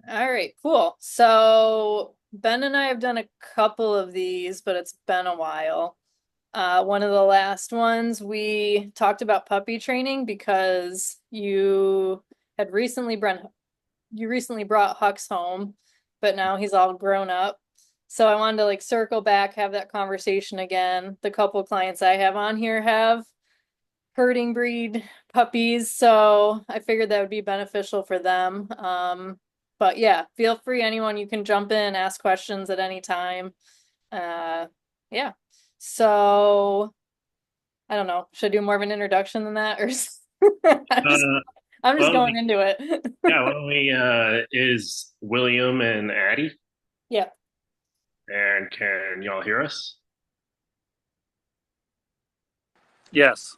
All right, cool. So Ben and I have done a couple of these, but it's been a while. One of the last ones we talked about puppy training because you recently brought Hux home, but now he's all grown up. So I wanted to like circle back, have that conversation again. The couple clients I have on here have herding breed puppies, so I figured that would be beneficial for them. But yeah, feel free, anyone, you can jump in, ask questions at any time. Uh, yeah. So I don't know. Should I do more of an introduction than that, or I'm just Uh, I'm just well, going into it. yeah, why don't we, is William and Addie, Yeah. and can y'all hear us? Yes.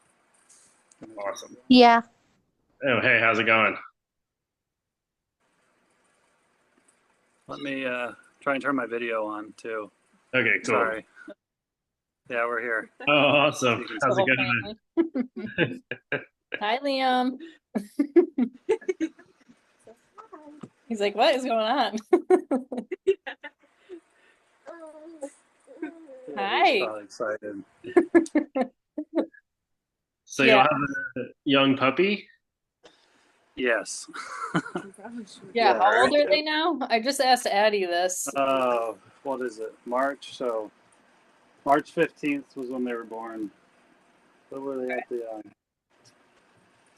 Awesome. Yeah. Oh, hey, how's it going? Let me try and turn my video on too. Okay, cool. Sorry. Yeah, we're here. Oh, awesome. You can The How's it whole going? family. Hi, Liam. He's like, what is going on? Yeah, he's Hi. probably excited. So Yeah, y'all have a young puppy? Yes. yeah. Yeah. How old are they now? I just asked Addie this. What is it? March. So March 15th was when they were born. What were they at the?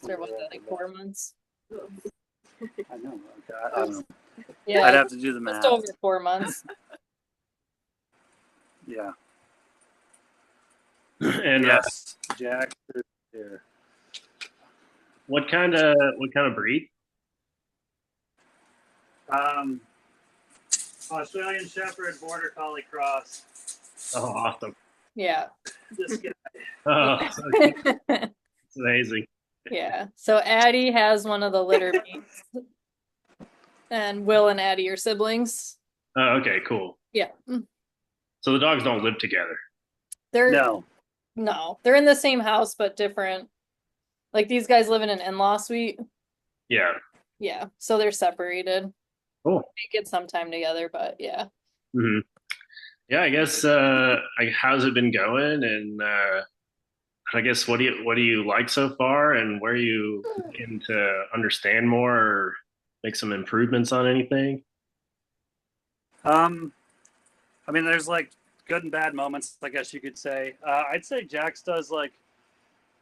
So what, like 4 months? I know. Okay, I don't know. I'd Yeah, have to do the just math. over 4 months. Yeah. And Yes. Jack is here. what kind of breed? Um, Australian Shepherd Border Collie cross. Oh, awesome. Yeah. This guy. Oh, Yeah. so cute. It's amazing. Yeah. So Addie has one of the litter mates, and Will and Addie are siblings. Oh, okay, cool. Yeah. So the dogs don't live together. They're No. no, they're in the same house but different. Like these guys live in an in-law suite. Yeah, Yeah. So they're separated. cool. They get some time together, but yeah. Hmm. Yeah, I guess. How's it been going? And I guess what do you like so far, and where are you looking to understand more or make some improvements on anything? Um, I mean, there's like good and bad moments, I guess you could say. I'd say Jax does like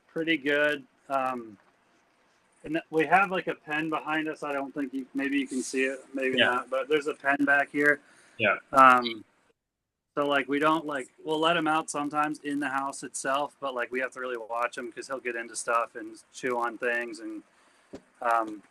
pretty good. And we have like a pen behind us. I don't think maybe you can see it, maybe Yeah, not, but there's a pen back here. yeah, Um, so like we don't like we'll let him out sometimes in the house itself, but like we have to really watch him because he'll get into stuff and chew on things and um,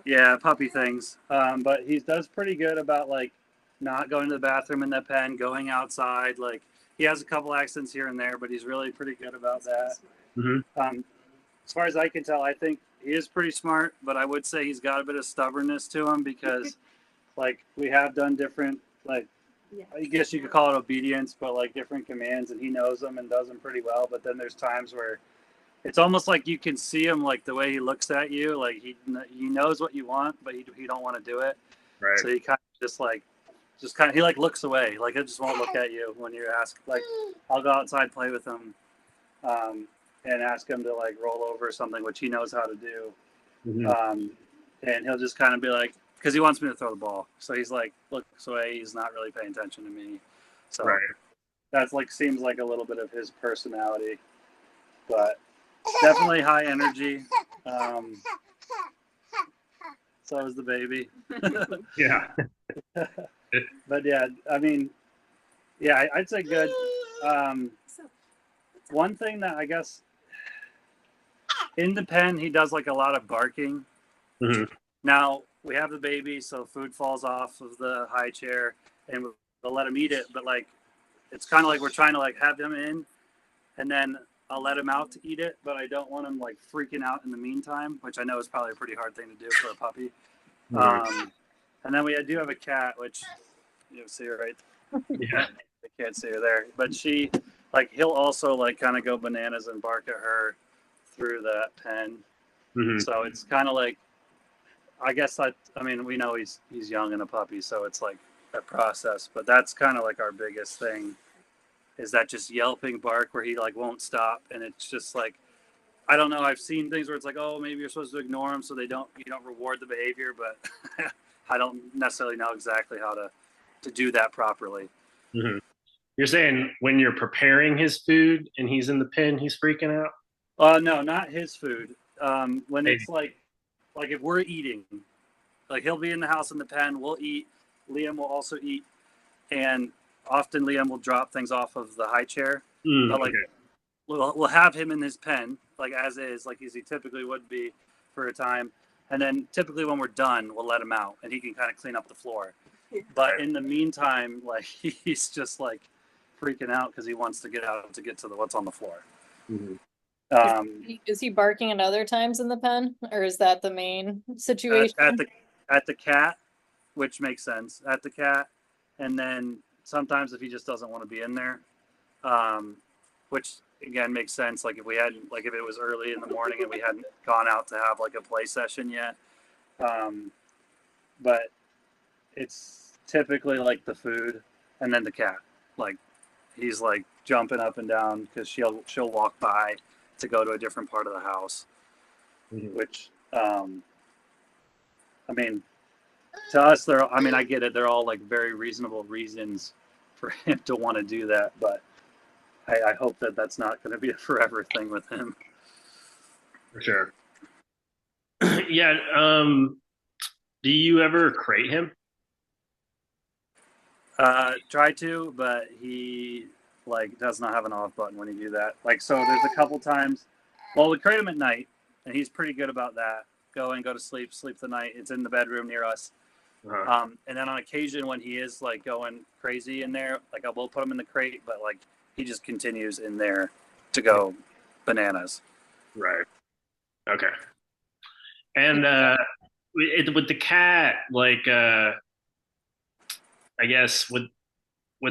yeah, puppy things. But he does pretty good about like not going to the bathroom in the pen, going outside. Like he has a couple accidents here and there, but he's really pretty good about that. hmm, As far as I can tell, I think he is pretty smart, but I would say he's got a bit of stubbornness to him because like we have done different like I guess you could call it obedience, but like different commands, and he knows them and does them pretty well. But then there's times where it's almost like you can see him like the way he looks at you, like he knows what you want, but he don't want to do it. right. So he kind of just kind of he like looks away, like he just won't look at you when you ask. Like I'll go outside play with him, um, and ask him to like roll over or something, which he knows how to do. Hmm. Um, and he'll just kind of be like, because he wants me to throw the ball, so he's like looks away. He's not really paying attention to me. So Right. that's like seems like a little bit of his personality, but definitely high energy. Um, so is the baby. Yeah. But yeah, I mean, yeah, I'd say good. Um, One thing that I guess in the pen, he does like a lot of barking. Hmm. Now we have the baby, so food falls off of the high chair, and we'll let him eat it. But like, it's kind of like we're trying to like have him in, and then I'll let him out to eat it. But I don't want him like freaking out in the meantime, which I know is probably a pretty hard thing to do for a puppy. Hmm. Um, and then we do have a cat, which you see her right. Yeah. I can't see her there, but she like he'll also like kind of go bananas and bark at her through that pen. Hmm. So it's kind of like I guess I mean, we know he's young and a puppy, so it's like a process. But that's kind of like our biggest thing is that just yelping bark where he like won't stop, and it's just like I don't know. I've seen things where it's like, oh, maybe you're supposed to ignore them so you don't reward the behavior, but I don't necessarily know exactly how to do that properly. Hmm. You're saying when you're preparing his food and he's in the pen, he's freaking out? No, not his food. When Maybe. it's like if we're eating, like he'll be in the house in the pen, we'll eat. Liam will also eat, and often Liam will drop things off of the high chair. But like Okay. we'll have him in his pen, like as is, like as he typically would be for a time. And then typically when we're done, we'll let him out and he can kind of clean up the floor. But in the meantime, like he's just like freaking out because he wants to get out to get to what's on the floor. Mhm. Is he barking at other times in the pen, or is that the main situation? At the cat, which makes sense at the cat, and then sometimes if he just doesn't want to be in there, um, which again makes sense. Like if we had like if it was early in the morning and we hadn't gone out to have like a play session yet, but it's typically like the food and then the cat. Like he's like jumping up and down because she'll walk by to go to a different part of the house, Mhm. which I mean to us they're I mean I get it, they're all like very reasonable reasons for him to want to do that, but I hope that that's not going to be a forever thing with him. For sure. Yeah. Do you ever crate him? Try to, but he like does not have an off button when you do that. Like so, there's a couple times. Well, we crate him at night, and he's pretty good about that. Go and go to sleep, sleep the night. It's in the bedroom near us. Uh-huh. And then on occasion when he is like going crazy in there, like I will put him in the crate, but like he just continues in there to go bananas. Right. Okay. And with the cat, like, I guess would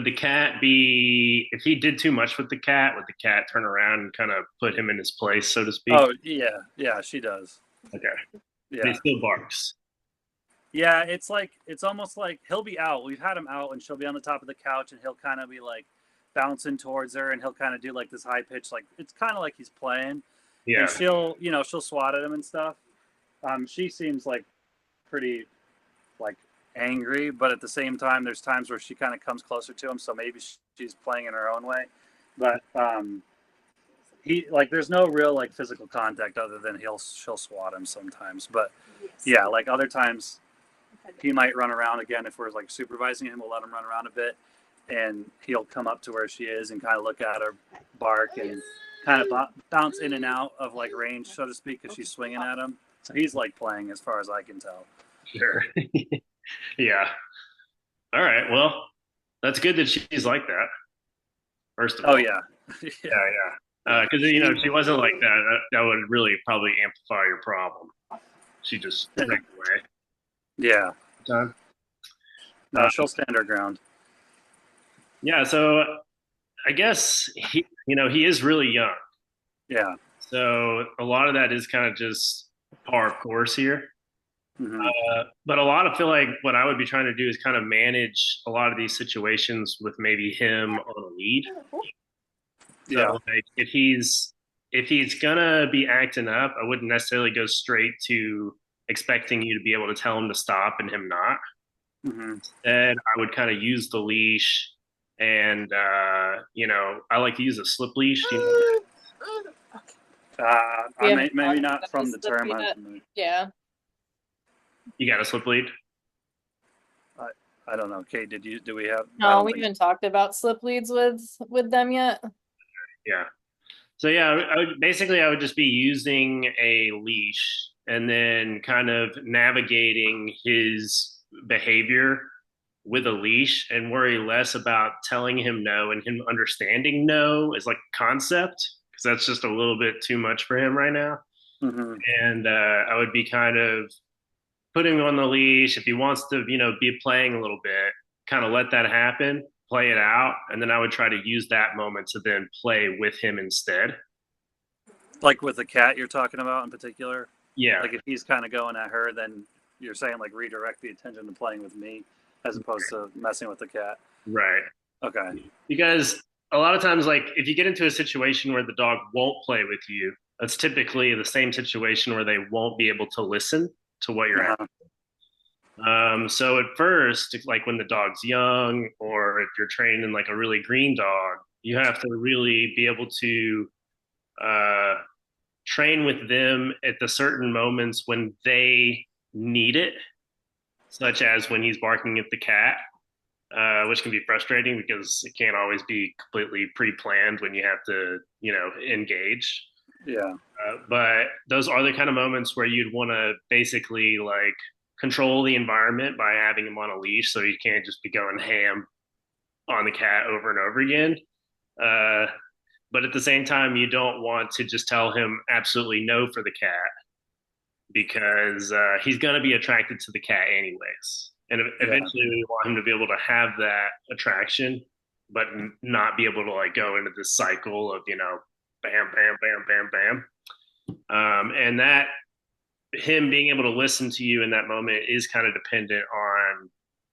the cat be if he did too much with the cat? Would the cat turn around and kind of put him in his place, so to speak? Oh yeah, yeah, she does. Okay. But he Yeah. still barks. Yeah, it's like it's almost like he'll be out. We've had him out, and she'll be on the top of the couch, and he'll kind of be like bouncing towards her, and he'll kind of do like this high pitch, like it's kind of like he's playing, and Yeah. she'll swat at him and stuff. She seems like pretty like angry, but at the same time, there's times where she kind of comes closer to him, so maybe she's playing in her own way. But he like there's no real like physical contact other than she'll swat him sometimes. But yeah, like other times he might run around again if we're like supervising him. We'll let him run around a bit, and he'll come up to where she is and kind of look at her, bark, and kind of bounce in and out of like range, so to speak, because she's swinging at him. So he's like playing, as far as I can tell. Sure. Yeah. All right. Well, that's good that she's like that. First of Oh all. yeah, Yeah. yeah, Yeah. Because if she wasn't like that would really probably amplify your problem. She just ran away. yeah. Time. No, she'll stand her ground. Yeah. So I guess he is really young. Yeah. So a lot of that is kind of just par of course here. Hmm. But a lot of feel like what I would be trying to do is kind of manage a lot of these situations with maybe him on a lead. Yeah. So like if he's gonna be acting up, I wouldn't necessarily go straight to expecting you to be able to tell him to stop and him not. Hmm. Instead, I would kind of use the leash, and I like to use a slip leash. I may, maybe not from the term. Yeah. You got a slip lead. I don't know. Kate, do we have? I No, don't we think. haven't talked about slip leads with them yet. Yeah. So yeah, I would just be using a leash and then kind of navigating his behavior with a leash and worry less about telling him no and him understanding no as like a concept because that's just a little bit too much for him right now. Hmm. And I would be kind of putting him on the leash if he wants to, be playing a little bit, kind of let that happen, play it out, and then I would try to use that moment to then play with him instead. Like with the cat you're talking about in particular. Yeah, Like if he's kind of going at her, then you're saying like redirect the attention to playing with me as opposed to messing with the cat. Right. Okay. Because a lot of times, like if you get into a situation where the dog won't play with you, that's typically the same situation where they won't be able to listen to what you're Uh-huh. So at first, like when the dog's young, or if you're training like a really green dog, you have to really be able to uh, train with them at the certain moments when they need it, such as when he's barking at the cat, which can be frustrating because it can't always be completely pre-planned when you have to, engage. Yeah. But those are the kind of moments where you'd want to basically like control the environment by having him on a leash, so you can't just be going ham on the cat over and over again. Uh, but at the same time, you don't want to just tell him absolutely no for the cat because he's going to be attracted to the cat anyways. And Yeah. eventually, we want him to be able to have that attraction, but not be able to like go into this cycle of bam, bam, bam, bam, bam. And that him being able to listen to you in that moment is kind of dependent on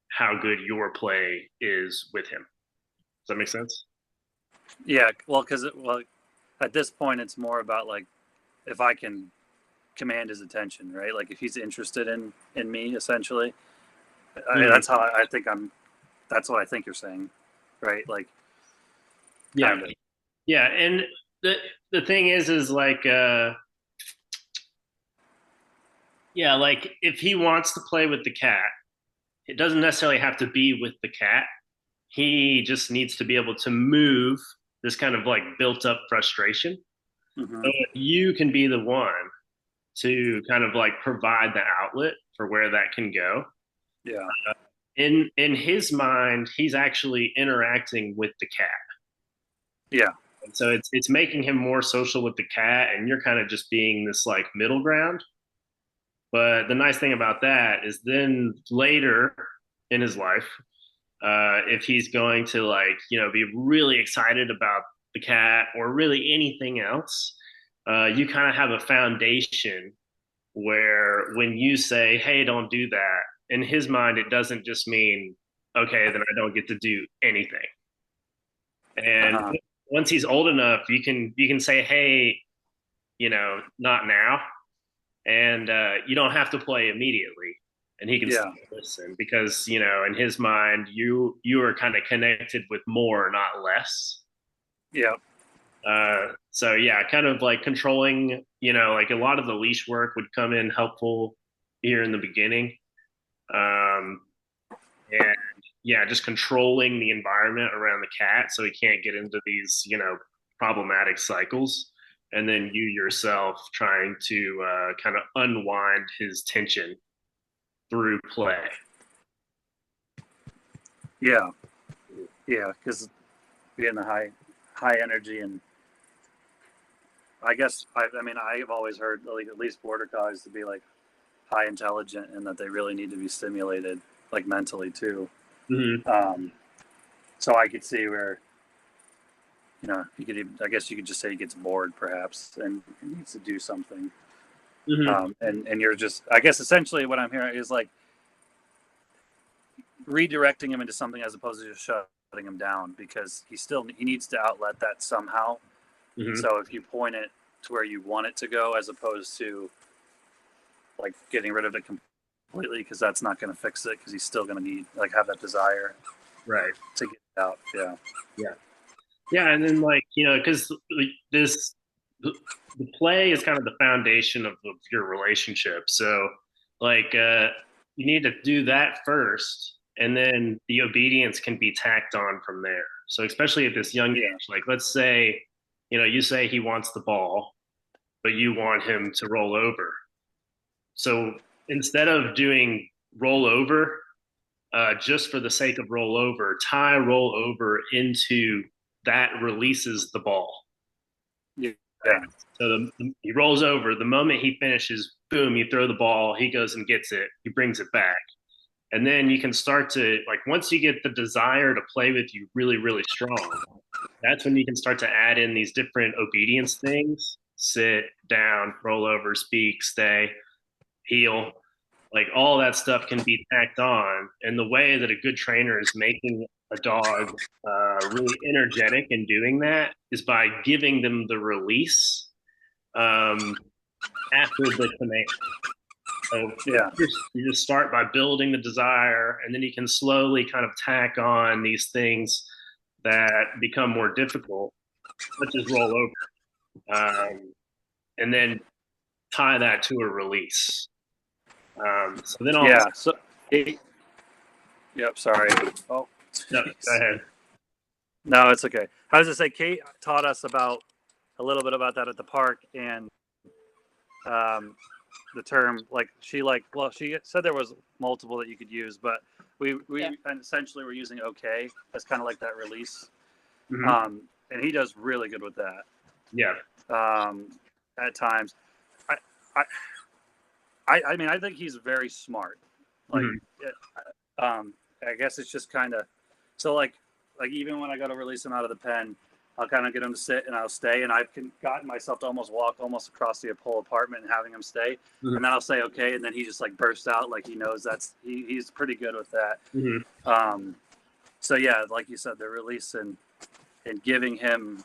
how good your play is with him. Does that make sense? Yeah. Well, at this point, it's more about like if I can command his attention, right? Like if he's interested in me, essentially. That's how I think I'm. That's what I think you're saying, right? Like, yeah, kind of. yeah. And the thing is like, yeah, like if he wants to play with the cat, it doesn't necessarily have to be with the cat. He just needs to be able to move this kind of like built up frustration. Mm-hmm. So you can be the one to kind of like provide the outlet for where that can go. Yeah. In his mind, he's actually interacting with the cat. Yeah. And so it's making him more social with the cat, and you're kind of just being this like middle ground. But the nice thing about that is then later in his life, if he's going to like, be really excited about the cat or really anything else, you kind of have a foundation where when you say, hey, don't do that, in his mind, it doesn't just mean, okay, then I don't get to do anything. And Uh-huh. once he's old enough, you can say, hey, not now, and you don't have to play immediately, and he can Yeah. still listen because in his mind, you are kind of connected with more, not less. Yeah. So yeah, kind of like controlling, like a lot of the leash work would come in helpful here in the beginning. Um, and yeah, just controlling the environment around the cat so he can't get into these, problematic cycles. And then you yourself trying to kind of unwind his tension through play. Yeah. Yeah. Because being the high energy, and I mean I've always heard like at least border collies to be like high intelligent and that they really need to be stimulated like mentally too. Mm-hmm. Um, so I could see where you could even, I guess you could just say he gets bored perhaps and needs to do something. Mm-hmm. And you're just, I guess essentially what I'm hearing is like redirecting him into something as opposed to just shutting him down because he needs to outlet that somehow. Mm-hmm. So if you point it to where you want it to go as opposed to like getting rid of it completely because that's not going to fix it because he's still going to need like have that desire Right. to get it out. Yeah. Yeah. Yeah, and then like because this the play is kind of the foundation of your relationship. So like you need to do that first, and then the obedience can be tacked on from there. So especially at this young Yeah. age, like let's say you say he wants the ball, but you want him to roll over. So instead of doing roll over just for the sake of roll over, tie roll over into that releases the ball. Yeah. Right? So he rolls over. The moment he finishes, boom, you throw the ball. He goes and gets it. He brings it back. And then you can start to, like, once you get the desire to play with you really, really strong, that's when you can start to add in these different obedience things: sit, down, roll over, speak, stay, heel. like all that stuff can be tacked on. And the way that a good trainer is making a dog really energetic in doing that is by giving them the release um, after the command. So Yeah. you just start by building the desire, and then you can slowly kind of tack on these things that become more difficult, such as roll over, and then tie that to a release. So then all of a Yeah. So, yep. Sorry. Oh, no, go jeez. ahead. No, it's okay. I was gonna say, Kate taught us about a little bit about that at the park, and um, the term like well, she said there was multiple that you could use, but Yeah. we essentially were using okay as kind of like that release, Mm-hmm. and he does really good with that. Yeah. At times, I, I mean, I think he's very smart. Like, Mm-hmm. I guess it's just kind of so like even when I go to release him out of the pen, I'll kind of get him to sit and I'll stay, and I've gotten myself to almost walk almost across the whole apartment and having him stay, and then I'll say okay, and then he just like bursts out like he knows he's pretty good with that. Mm-hmm. Um, so yeah, like you said, the release and giving him,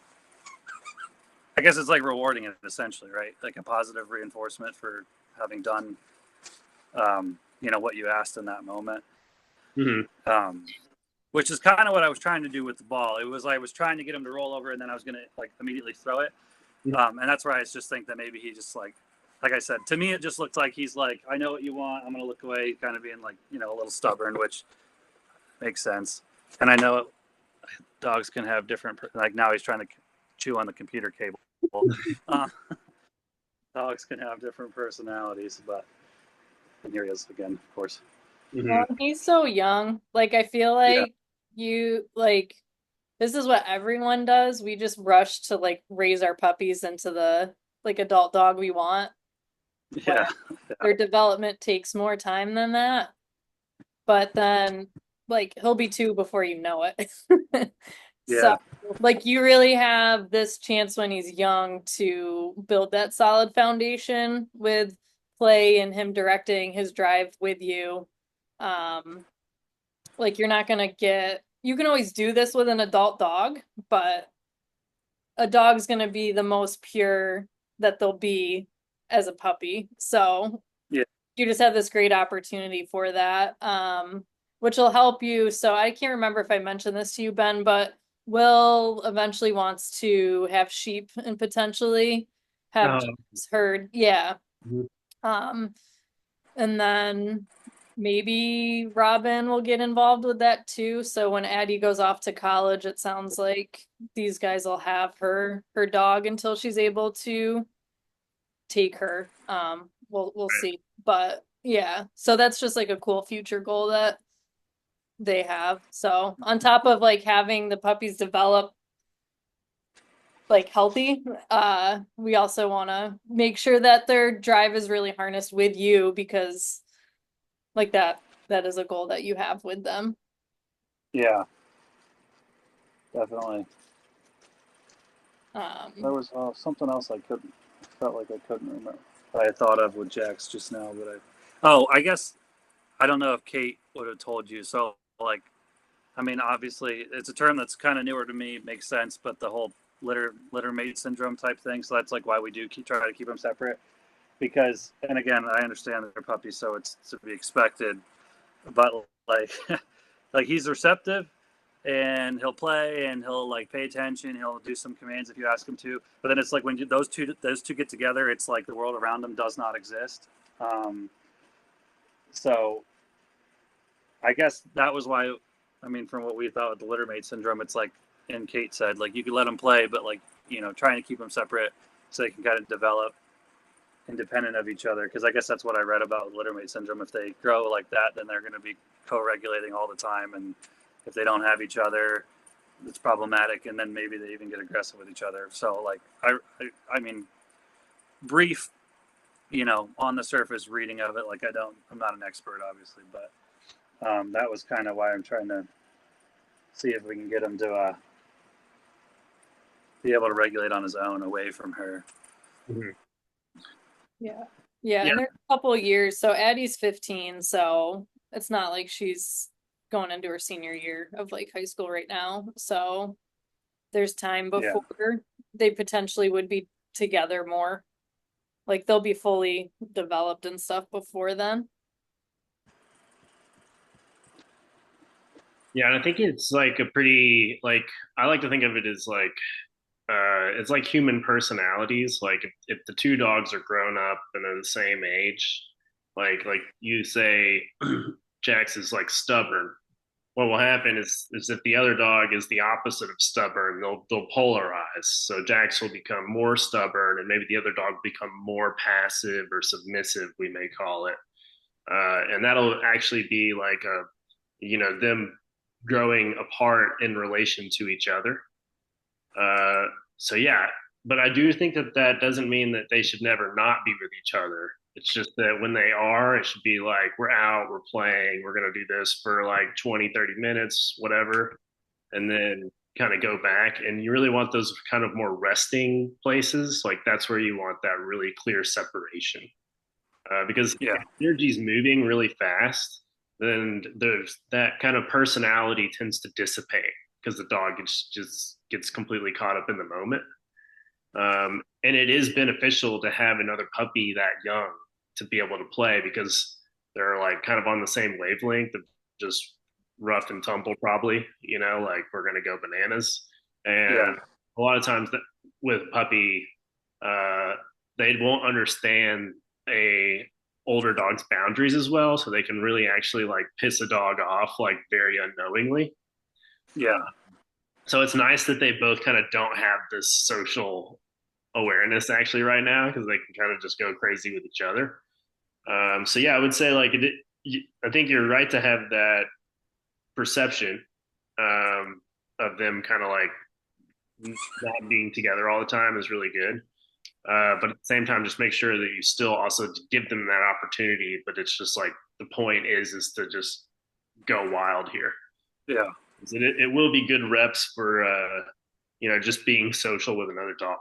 I guess it's like rewarding it essentially, right? Like a positive reinforcement for having done what you asked in that moment. Mm-hmm. Um, which is kind of what I was trying to do with the ball. It was I was trying to get him to roll over, and then I was going to like immediately throw it. And that's where I just think that maybe he just like I said, to me, it just looked like he's like, I know what you want. I'm going to look away, kind of being like, a little stubborn, which makes sense. And I know dogs can have different, like now he's trying to chew on the computer cable. Uh, dogs can have different personalities, but and here he is again, of course. Mm-hmm. Well, he's so young. Like I feel Yeah. like you like this is what everyone does. We just rush to like raise our puppies into the like adult dog we want, when Yeah. their development takes more time than that. But then like he'll be two before you know it. So Yeah. like you really have this chance when he's young to build that solid foundation with play and him directing his drive with you. Um, like you're not gonna get you can always do this with an adult dog, but a dog's gonna be the most pure that they'll be as a puppy. So Yeah. you just have this great opportunity for that, which will help you. So I can't remember if I mentioned this to you, Ben, but Will eventually wants to have sheep and potentially have Oh, chickens herd. Yeah. mhm. Um, and then maybe Robin will get involved with that too. So when Addie goes off to college, it sounds like these guys will have her dog until she's able to take her. We'll see. But yeah, so that's just like a cool future goal that they have. So on top of like having the puppies develop like healthy, we also want to make sure that their drive is really harnessed with you because like that is a goal that you have with them. Yeah. Definitely. There Um, was something else I felt like I couldn't remember. I thought of with Jax just now, but I guess I don't know if Kate would have told you. So, like, I mean, obviously, it's a term that's kind of newer to me. It makes sense, but the whole litter mate syndrome type thing. So that's like why we do try to keep them separate. Because, and again, I understand that they're puppies, so it's to be expected. But like, like he's receptive, and he'll play and he'll like pay attention. He'll do some commands if you ask him to. But then it's like when those two get together, it's like the world around them does not exist. Um, so I guess that was why. I mean, from what we thought with the littermate syndrome, it's like, and Kate said, like you could let them play, but like trying to keep them separate so they can kind of develop independent of each other. Because I guess that's what I read about with littermate syndrome. If they grow like that, then they're going to be co-regulating all the time, and if they don't have each other, it's problematic, and then maybe they even get aggressive with each other. So like I mean, brief, on the surface reading of it, like I'm not an expert obviously, but that was kind of why I'm trying to see if we can get him to be able to regulate on his own away from her. Mhm. yeah. Yeah, Yeah, and there's a couple of years. So Addie's 15, so it's not like she's going into her senior year of like high school right now. So there's time Yeah. before they potentially would be together more. Like they'll be fully developed and stuff before then. yeah, and I think it's like a pretty like I like to think of it as like it's like human personalities. Like if the two dogs are grown up and they're the same age, like you say, Jax is like stubborn. What will happen is if the other dog is the opposite of stubborn, they'll polarize. So Jax will become more stubborn, and maybe the other dog will become more passive or submissive, we may call it. And that'll actually be like a them growing apart in relation to each other. Uh, so yeah, but I do think that that doesn't mean that they should never not be with each other. It's just that when they are, it should be like we're out, we're playing, we're going to do this for like 20, 30 minutes, whatever, and then kind of go back. And you really want those kind of more resting places. Like that's where you want that really clear separation. Because Yeah. if energy's moving really fast, then there's that kind of personality tends to dissipate because the dog just gets completely caught up in the moment. And it is beneficial to have another puppy that young to be able to play because they're like kind of on the same wavelength of just rough and tumble, probably, like we're going to go bananas. Yeah. And a lot of times that with puppy, uh, they won't understand a older dog's boundaries as well. So they can really actually like piss a dog off like very unknowingly. Yeah. So it's nice that they both kind of don't have this social awareness actually right now because they can kind of just go crazy with each other. So yeah, I would say like I think you're right to have that perception of them kind of like not being together all the time is really good. But at the same time, just make sure that you still also give them that opportunity. But it's just like the point is to just go wild here. Yeah. It will be good reps for just being social with another dog,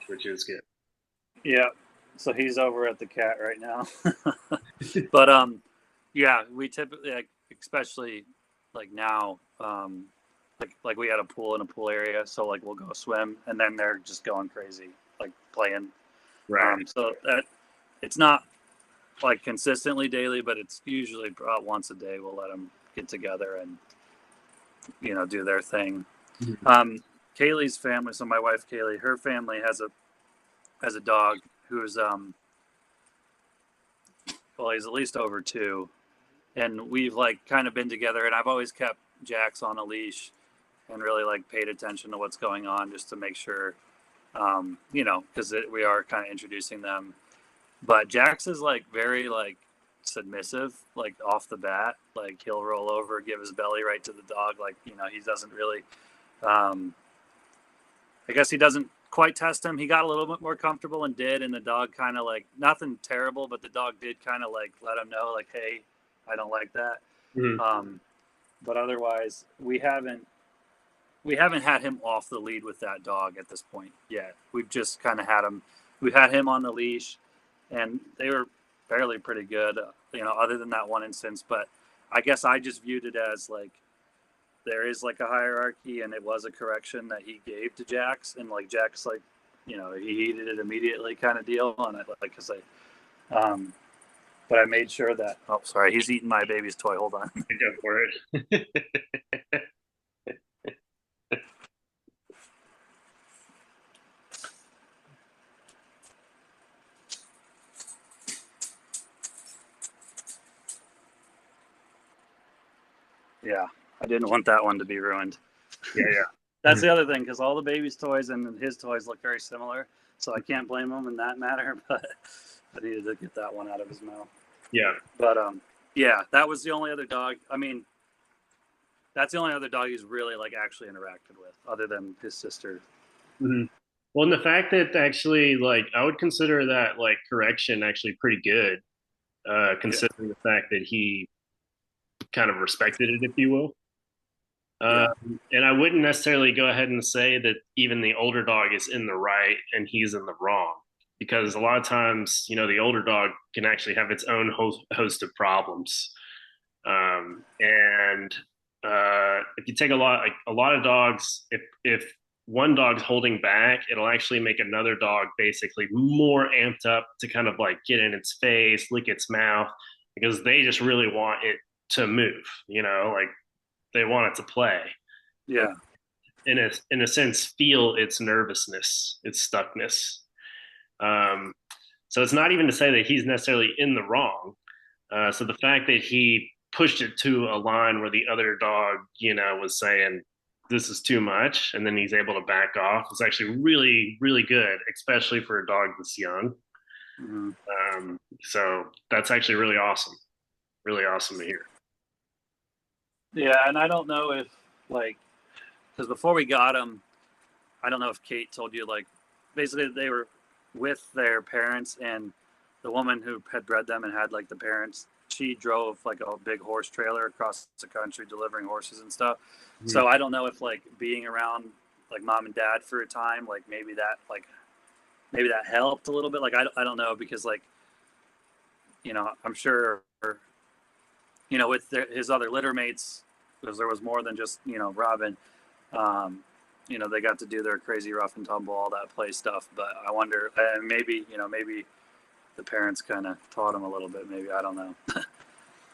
which is good. Yeah. So he's over at the cat right now. But yeah, we typically like, especially like now, like we had a pool in a pool area, so like we'll go swim and then they're just going crazy, like playing. Right. So that it's not like consistently daily, but it's usually about once a day we'll let them get together and do their thing. Mhm. Um, Kaylee's family, so my wife Kaylee, her family has a dog who's well, he's at least over 2, and we've like kind of been together, and I've always kept Jax on a leash and really like paid attention to what's going on just to make sure, because we are kind of introducing them. But Jax is like very like submissive, like off the bat. Like he'll roll over, give his belly right to the dog. Like he doesn't really. Um, I guess he doesn't quite test him. He got a little bit more comfortable and did, and the dog kind of like nothing terrible, but the dog did kind of like let him know like, hey, I don't like that. Mhm. Um, but otherwise, we haven't had him off the lead with that dog at this point yet. We've just kind of had him. We've had him on the leash, and they were fairly pretty good, other than that one instance. But I guess I just viewed it as like there is like a hierarchy, and it was a correction that he gave to Jax, and like Jax, like he heeded it immediately, kind of deal. And I like because but I made sure that. Oh, sorry, he's eating my baby's toy. Hold on. Go for it. Yeah, I didn't want that one to be ruined. Yeah, yeah. That's the other thing, because all the baby's toys and his toys look very similar, so I can't blame him in that matter. But I needed to get that one out of his mouth. Yeah. But yeah, that was the only other dog. I mean, that's the only other dog he's really like actually interacted with, other than his sister. Mm-hmm. Well, and the fact that actually, like, I would consider that like correction actually pretty good, Yeah, considering the fact that he kind of respected it, if you will. yeah, And I wouldn't necessarily go ahead and say that even the older dog is in the right and he's in the wrong. because a lot of times, the older dog can actually have its own host of problems. And if you take a lot of dogs, if one dog's holding back, it'll actually make another dog basically more amped up to kind of like get in its face, lick its mouth, because they just really want it to move, like they want it to play. And Yeah. in a sense, feel its nervousness, its stuckness. Um, so it's not even to say that he's necessarily in the wrong. So the fact that he pushed it to a line where the other dog, was saying, this is too much, and then he's able to back off is actually really, really good, especially for a dog this young. Mhm. So that's actually really awesome to hear. Yeah, and I don't know if like because before we got him, I don't know if Kate told you like basically they were with their parents and the woman who had bred them and had like the parents. She drove like a big horse trailer across the country delivering horses and stuff. Mhm. So I don't know if like being around like mom and dad for a time, like maybe that helped a little bit. Like I don't know because like I'm sure with his other litter mates because there was more than just Robin. Um, they got to do their crazy rough and tumble, all that play stuff. But I wonder, maybe the parents kind of taught him a little bit. Maybe I don't know.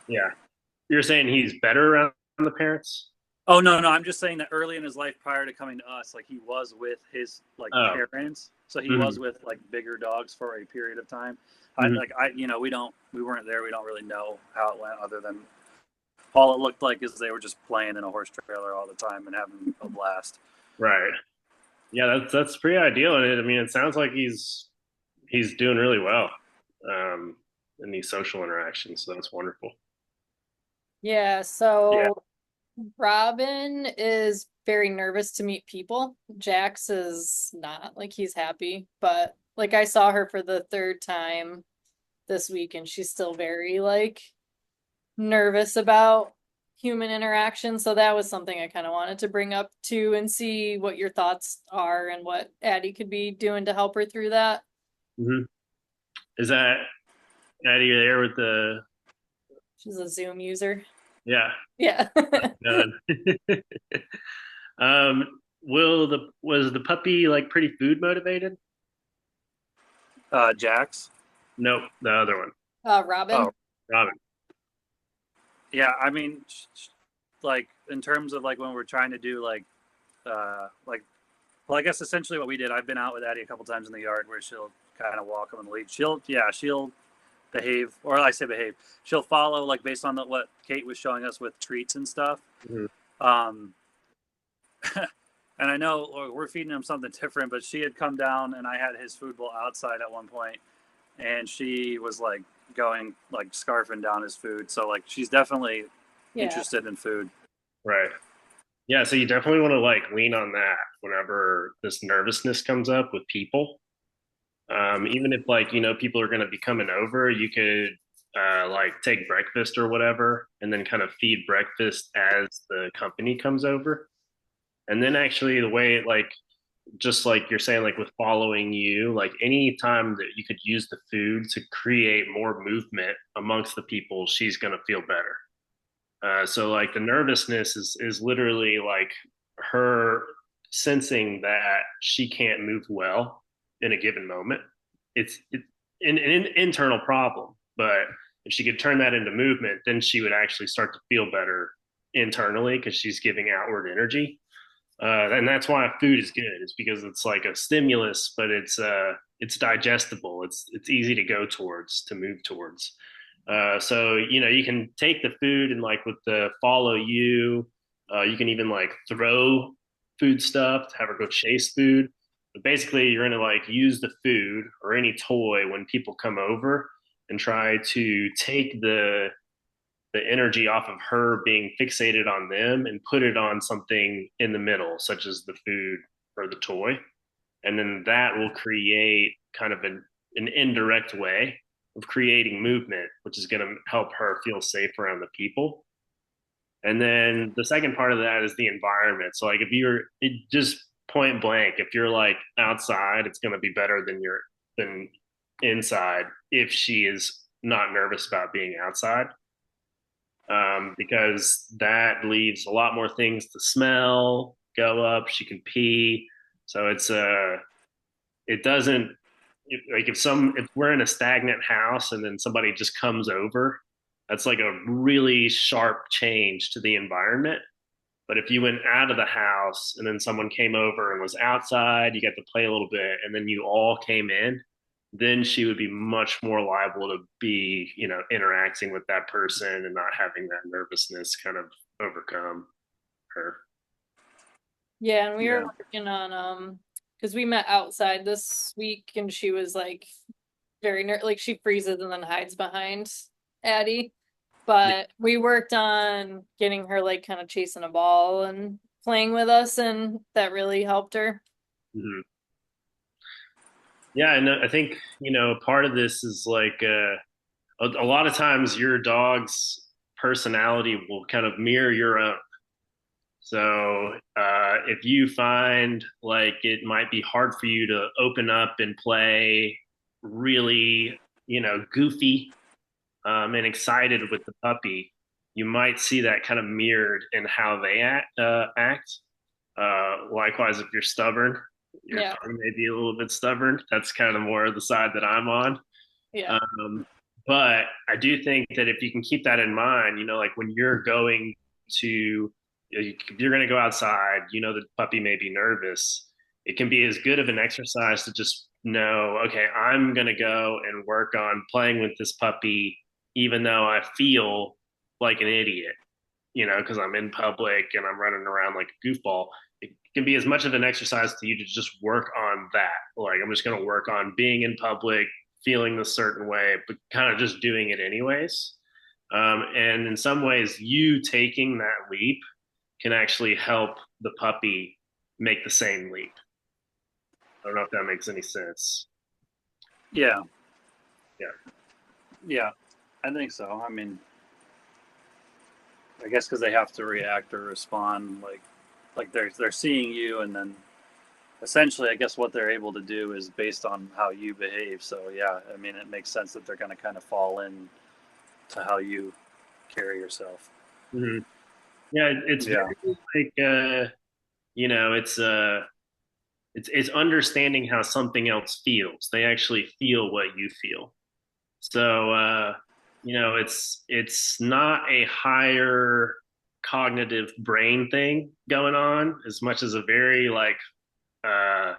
Yeah. You're saying he's better around the parents? Oh no, no, I'm just saying that early in his life, prior to coming to us, like he was with his like Oh. parents, so he was Mhm. with like bigger dogs for a period of time. Mhm. We weren't there. We don't really know how it went, other than all it looked like is they were just playing in a horse trailer all the time and having a blast. Right. Yeah, that's pretty ideal. And I mean, it sounds like he's doing really well um, in these social interactions. So that's wonderful. Yeah, Yeah. so Robin is very nervous to meet people. Jax is not, like he's happy, but like I saw her for the third time this week and she's still very like nervous about human interaction. So that was something I kind of wanted to bring up too and see what your thoughts are and what Addie could be doing to help her through that. Hmm. Is that Addie there with the? She's a Zoom user. Yeah. Yeah. Done. Will the was the puppy like pretty food motivated? Jax. Nope, the other one, Oh, Robin. Robin. yeah. I mean, like in terms of like when we're trying to do like well, I guess essentially what we did. I've been out with Addie a couple times in the yard where she'll kind of walk on the lead. She'll behave, or I say behave. She'll follow like based on what Kate was showing us with treats and stuff. Mhm. Um, and I know we're feeding him something different, but she had come down and I had his food bowl outside at one point, and she was like going like scarfing down his food. So like she's definitely Yeah. interested in food. Right. Yeah. So you definitely want to like lean on that whenever this nervousness comes up with people. Even if like people are going to be coming over, you could like take breakfast or whatever, and then kind of feed breakfast as the company comes over. And then actually the way like just like you're saying, like with following you, like any time that you could use the food to create more movement amongst the people, she's gonna feel better. So like the nervousness is literally like her sensing that she can't move well in a given moment. It's an internal problem, but if she could turn that into movement, then she would actually start to feel better internally because she's giving outward energy. And that's why food is good. It's because it's like a stimulus, but it's digestible. It's easy to go towards, to move towards. So you can take the food and like with the follow you, you can even like throw food stuff to have her go chase food. But basically, you're gonna like use the food or any toy when people come over and try to take the energy off of her being fixated on them and put it on something in the middle, such as the food or the toy. And then that will create kind of an indirect way of creating movement, which is going to help her feel safe around the people. And then the second part of that is the environment. So, like, if you're just point blank, if you're like outside, it's going to be better than than inside if she is not nervous about being outside, because that leaves a lot more things to smell, go up. She can pee, so it doesn't like if we're in a stagnant house and then somebody just comes over, that's like a really sharp change to the environment. But if you went out of the house and then someone came over and was outside, you got to play a little bit, and then you all came in, then she would be much more liable to be, interacting with that person and not having that nervousness kind of overcome her. Yeah, and we were Yeah. working on because we met outside this week and she was like like she freezes and then hides behind Addie. Yeah. But we worked on getting her like kind of chasing a ball and playing with us, and that really helped her. Mhm. Yeah, and I think, part of this is like a lot of times your dog's personality will kind of mirror your own. So if you find like it might be hard for you to open up and play really, goofy, and excited with the puppy, you might see that kind of mirrored in how they act. Likewise, if you're stubborn, your Yeah, dog may be a little bit stubborn. That's kind of more the side that I'm on. yeah, But I do think that if you can keep that in mind, like when you're going to, you're going to go outside, the puppy may be nervous. It can be as good of an exercise to just know, okay, I'm going to go and work on playing with this puppy, even though I feel like an idiot, because I'm in public and I'm running around like a goofball. It can be as much of an exercise to you to just work on that. Like, I'm just going to work on being in public, feeling the certain way, but kind of just doing it anyways. And in some ways, you taking that leap can actually help the puppy make the same leap. I don't know if that makes any sense. Yeah. Yeah. Yeah. I think so. I mean, I guess because they have to react or respond, like they're seeing you, and then essentially, I guess what they're able to do is based on how you behave. So yeah, I mean, it makes sense that they're going to kind of fall in to how you carry yourself. Mm-hmm. Yeah. It's Yeah. very like, it's understanding how something else feels. They actually feel what you feel. So it's not a higher cognitive brain thing going on as much as a very like uh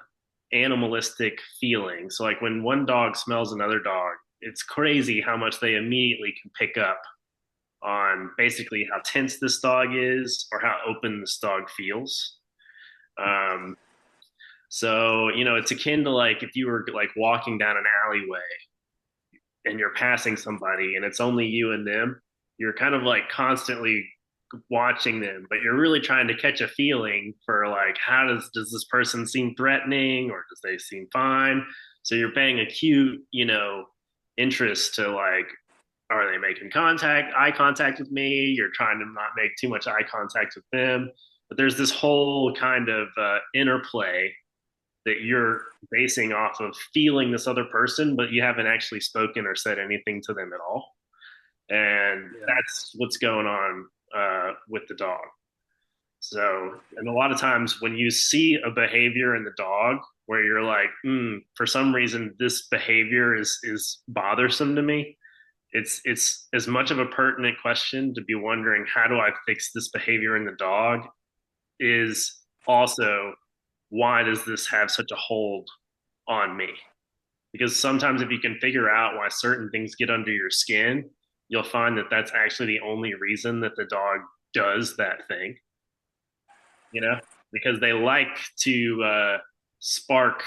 animalistic feeling. So like when one dog smells another dog, it's crazy how much they immediately can pick up on basically how tense this dog is or how open this dog feels. Um, so, it's akin to like if you were like walking down an alleyway and you're passing somebody and it's only you and them, you're kind of like constantly watching them, but you're really trying to catch a feeling for like how does this person seem threatening or does they seem fine? So you're paying acute, interest to like, are they making eye contact with me? You're trying to not make too much eye contact with them. But there's this whole kind of interplay that you're basing off of feeling this other person, but you haven't actually spoken or said anything to them at all. And Yeah. that's what's going on with the dog. So, and a lot of times when you see a behavior in the dog where you're like, for some reason, this behavior is bothersome to me, it's as much of a pertinent question to be wondering how do I fix this behavior in the dog is also why does this have such a hold on me? Because sometimes if you can figure out why certain things get under your skin, you'll find that that's actually the only reason that the dog does that thing, you know, because they like to spark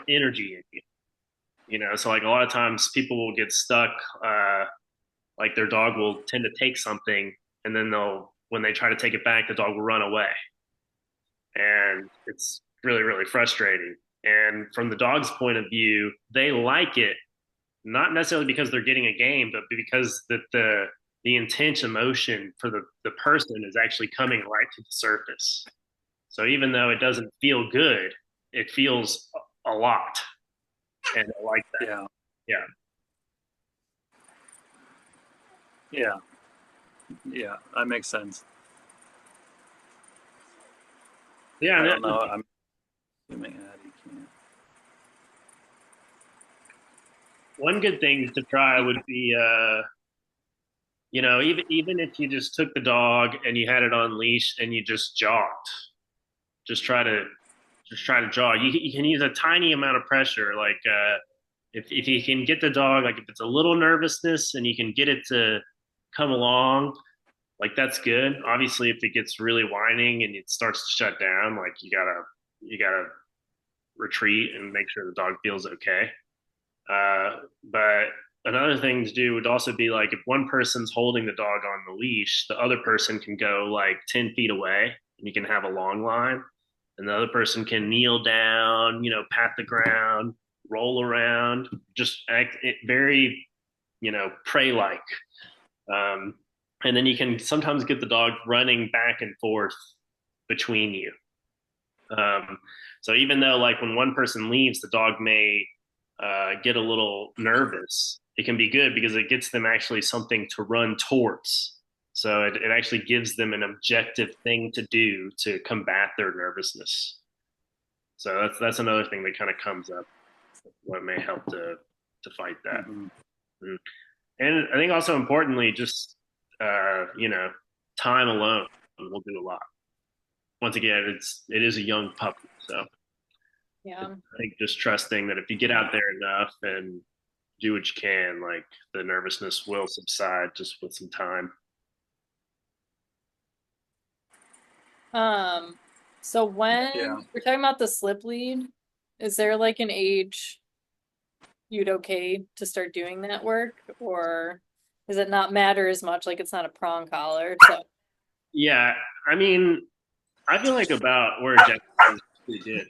energy in you, So like a lot of times people will get stuck, like their dog will tend to take something and then when they try to take it back, the dog will run away. And it's really, really frustrating. And from the dog's point of view, they like it not necessarily because they're getting a game, but because the intense emotion for the person is actually coming right to the surface. So even though it doesn't feel good, it feels a lot. and I like that. Yeah. Yeah. Yeah. Yeah. That makes sense. Yeah. I don't know. I'm assuming that he can't. One good thing to try would be, even if you just took the dog and you had it on leash and you just jogged, just try to jog. You can use a tiny amount of pressure, like if you can get the dog, like if it's a little nervousness and you can get it to come along, like that's good. Obviously, if it gets really whining and it starts to shut down, like you gotta retreat and make sure the dog feels okay. But another thing to do would also be like if one person's holding the dog on the leash, the other person can go like 10 feet away and you can have a long line. And the other person can kneel down, pat the ground, roll around, just act very, prey like. Um, and then you can sometimes get the dog running back and forth between you. Um, so even though like when one person leaves, the dog may get a little nervous. It can be good because it gets them actually something to run towards. So it actually gives them an objective thing to do to combat their nervousness. So that's another thing that kind of comes up. What may help to fight that. Mm-hmm. Mm. And I think also importantly, just time alone will do a lot. Once again, it is a young puppy, so I Yeah. think just trusting that if you get out there enough and do what you can, like the nervousness will subside just with some time. Um, so Yeah. when we're talking about the slip lead, is there like an age you'd okay to start doing that work, or does it not matter as much? Like it's not a prong collar, so Yeah, I mean, I feel like about where Jack is pretty good.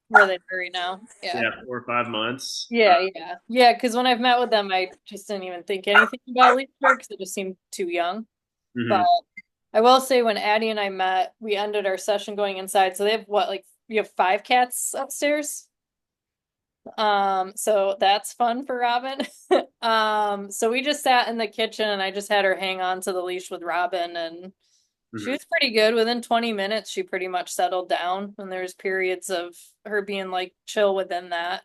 where they are right now. Yeah. Yeah, 4 or 5 months. Yeah. Yeah. Because when I've met with them, I just didn't even think anything about leash work because it just seemed too young. But Mhm. I will say when Addie and I met, we ended our session going inside. So they have what, like you have 5 cats upstairs? So that's fun for Robin. So we just sat in the kitchen and I just had her hang on to the leash with Robin and she Mhm. was pretty good. Within 20 minutes, she pretty much settled down. And there's periods of her being like chill within that.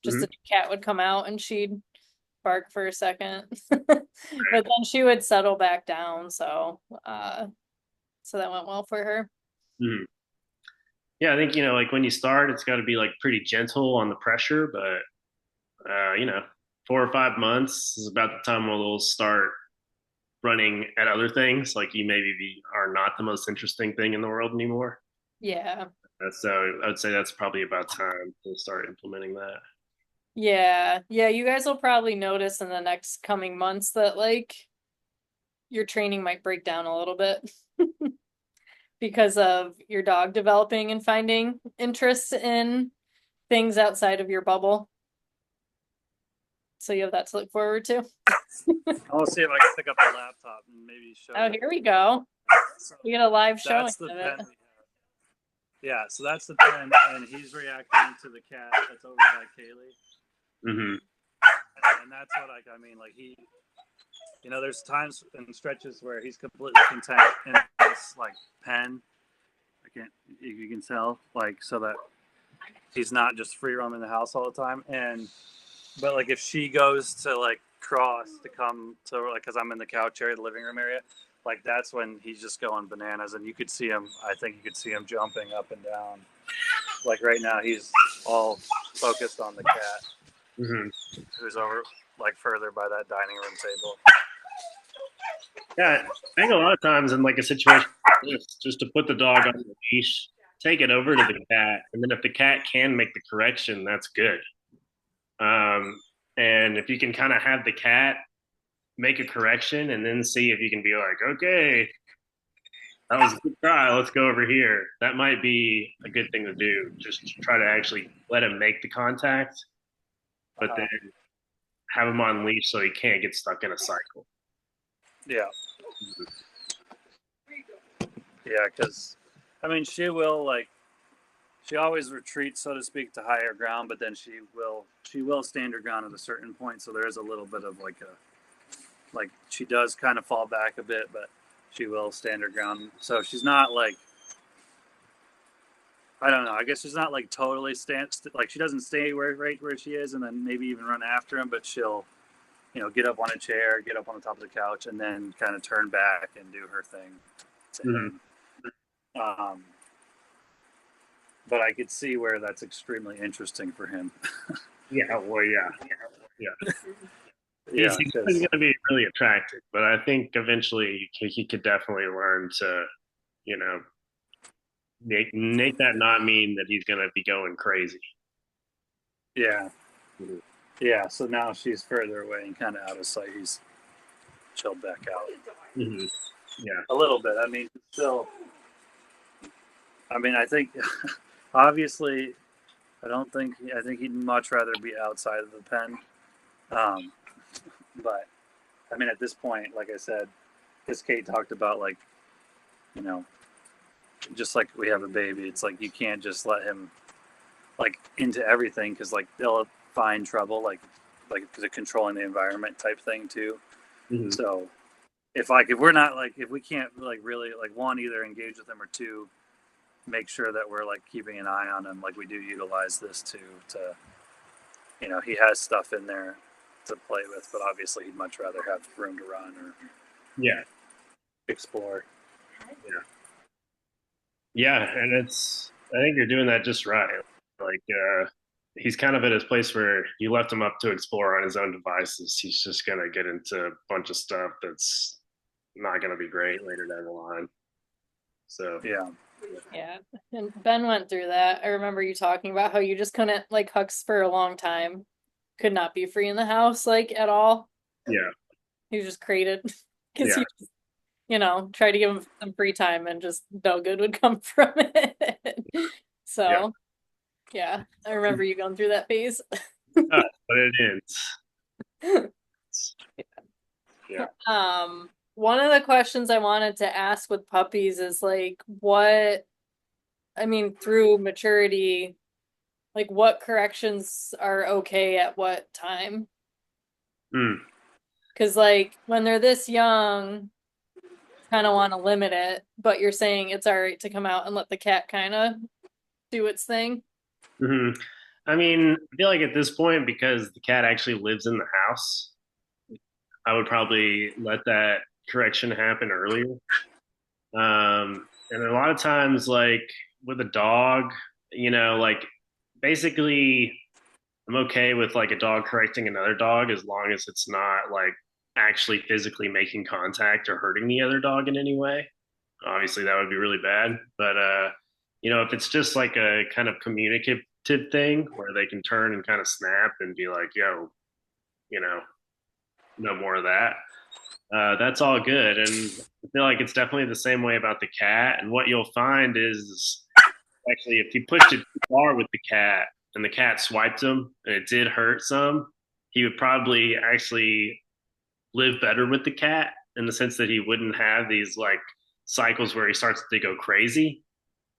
Just a Mhm. cat would come out and she'd bark for a second. But then she would settle back down. So that went well for her. Mhm. Yeah, I think like when you start, it's got to be like pretty gentle on the pressure, but 4 or 5 months is about the time where they'll start running at other things. Like you maybe are not the most interesting thing in the world anymore. Yeah. So I would say that's probably about time to start implementing that. Yeah. Yeah, you guys will probably notice in the next coming months that like your training might break down a little bit because of your dog developing and finding interests in things outside of your bubble. So you have that to look forward to. I'll see if I can pick up the laptop and maybe show Oh, you. here we go. So We get a live showing that's the of pen it. we have. Yeah, so that's the pen, and he's reacting to the cat that's over by Kaylee. Mm-hmm. And that's what I mean, like there's times and stretches where he's completely content in this like pen. I can't, you can tell, like, so that he's not just free roaming the house all the time. But like if she goes to like cross to come to like, because I'm in the couch area, the living room area, like that's when he's just going bananas, and you could see him. I think you could see him jumping up and down. Like right now, he's all focused on the cat, Mm-hmm. who's over like further by that dining room table. Yeah, I think a lot of times in like a situation like this, just to put the dog on the leash, take it over to the cat, and then if the cat can make the correction, that's good. Um, and if you can kind of have the cat make a correction and then see if you can be like, okay, that was a good try. Let's go over here. That might be a good thing to do. Just to try to actually let him make the contact, but then have him on leash so he can't get stuck in a cycle. Yeah. Yeah, because I mean, she will like she always retreats, so to speak, to higher ground, but then she will stand her ground at a certain point. So there is a little bit of like she does kind of fall back a bit, but she will stand her ground. So she's not like, I don't know. I guess she's not like totally like she doesn't stay right where she is, and then maybe even run after him. But she'll, get up on a chair, get up on the top of the couch, and then kind of turn back and do her thing to Mhm. him. Um, but I could see where that's extremely interesting for him. Yeah, well, yeah, yeah. He's, Yeah, he's going because to be really attractive, but I think eventually he could definitely learn to, you know, make that not mean that he's going to be going crazy. yeah, Mhm. yeah. So now she's further away and kind of out of sight. He's chilled back out Mhm. Yeah. a little bit. I mean, still. I mean, I think obviously, I don't think I think he'd much rather be outside of the pen. Um, but I mean, at this point, like I said, because Kate talked about like, you know, just like we have a baby, it's like you can't just let him like into everything because like they'll find trouble like the controlling the environment type thing too. Mhm. So if we're not like if we can't like really like one either engage with him or two make sure that we're like keeping an eye on him like we do utilize this to he has stuff in there to play with, but obviously he'd much rather have room to run or Yeah. explore. Yeah. Yeah. And I think you're doing that just right. Like, he's kind of at his place where you left him up to explore on his own devices. He's just going to get into a bunch of stuff that's not going to be great later down the line. So, Yeah, Yeah. And Ben went through that. I remember you talking about how you just couldn't like Hux for a long time. Could not be free in the house like at all. yeah. He was just crated because Yeah. he just, tried to give him some free time and just no good would come from it. Yeah. So, yeah, I remember you going through that phase. But it ends. Yeah. One of the questions I wanted to ask with puppies is like I mean, through maturity, like what corrections are okay at what time? Mm. Because like when they're this young, kind of want to limit it, but you're saying it's all right to come out and let the cat kind of do its thing. Hmm. I mean, I feel like at this point, because the cat actually lives in the house, I would probably let that correction happen earlier. And a lot of times, like with a dog, like basically, I'm okay with like a dog correcting another dog as long as it's not like actually physically making contact or hurting the other dog in any way. Obviously, that would be really bad. But if it's just like a kind of communicative thing where they can turn and kind of snap and be like, "Yo, you know, no more of that." That's all good, and I feel like it's definitely the same way about the cat. And what you'll find is actually, if you pushed it too far with the cat and the cat swiped him and it did hurt some, he would probably actually live better with the cat in the sense that he wouldn't have these like cycles where he starts to go crazy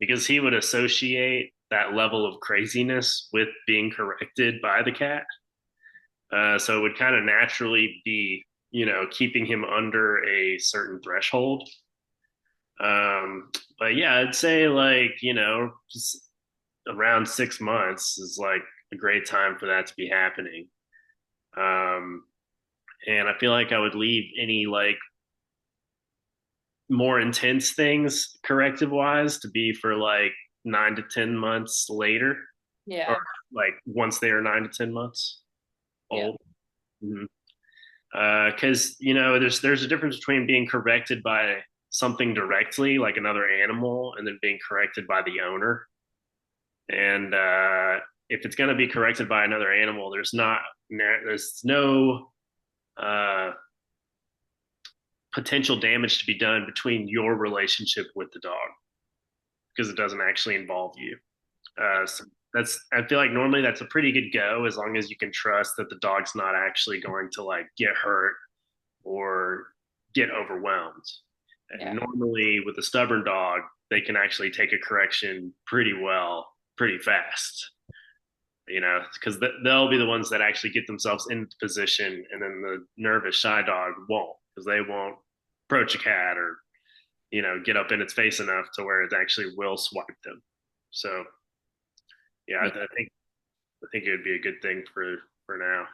because he would associate that level of craziness with being corrected by the cat. So it would kind of naturally be, keeping him under a certain threshold. But yeah, I'd say like, just around 6 months is like a great time for that to be happening. Um, and I feel like I would leave any like more intense things corrective wise to be for like 9 to 10 months later, or Yeah, like once they are 9 to 10 months yeah, old. Mm-hmm. Because there's a difference between being corrected by something directly, like another animal, and then being corrected by the owner. And if it's going to be corrected by another animal, there's no uh, potential damage to be done between your relationship with the dog because it doesn't actually involve you. So I feel like normally that's a pretty good go as long as you can trust that the dog's not actually going to like get hurt or get overwhelmed. And yeah, normally with a stubborn dog, they can actually take a correction pretty well pretty fast. Because they'll be the ones that actually get themselves in position, and then the nervous shy dog won't, because they won't approach a cat or get up in its face enough to where it actually will swipe them. So yeah, I think it would be a good thing for now.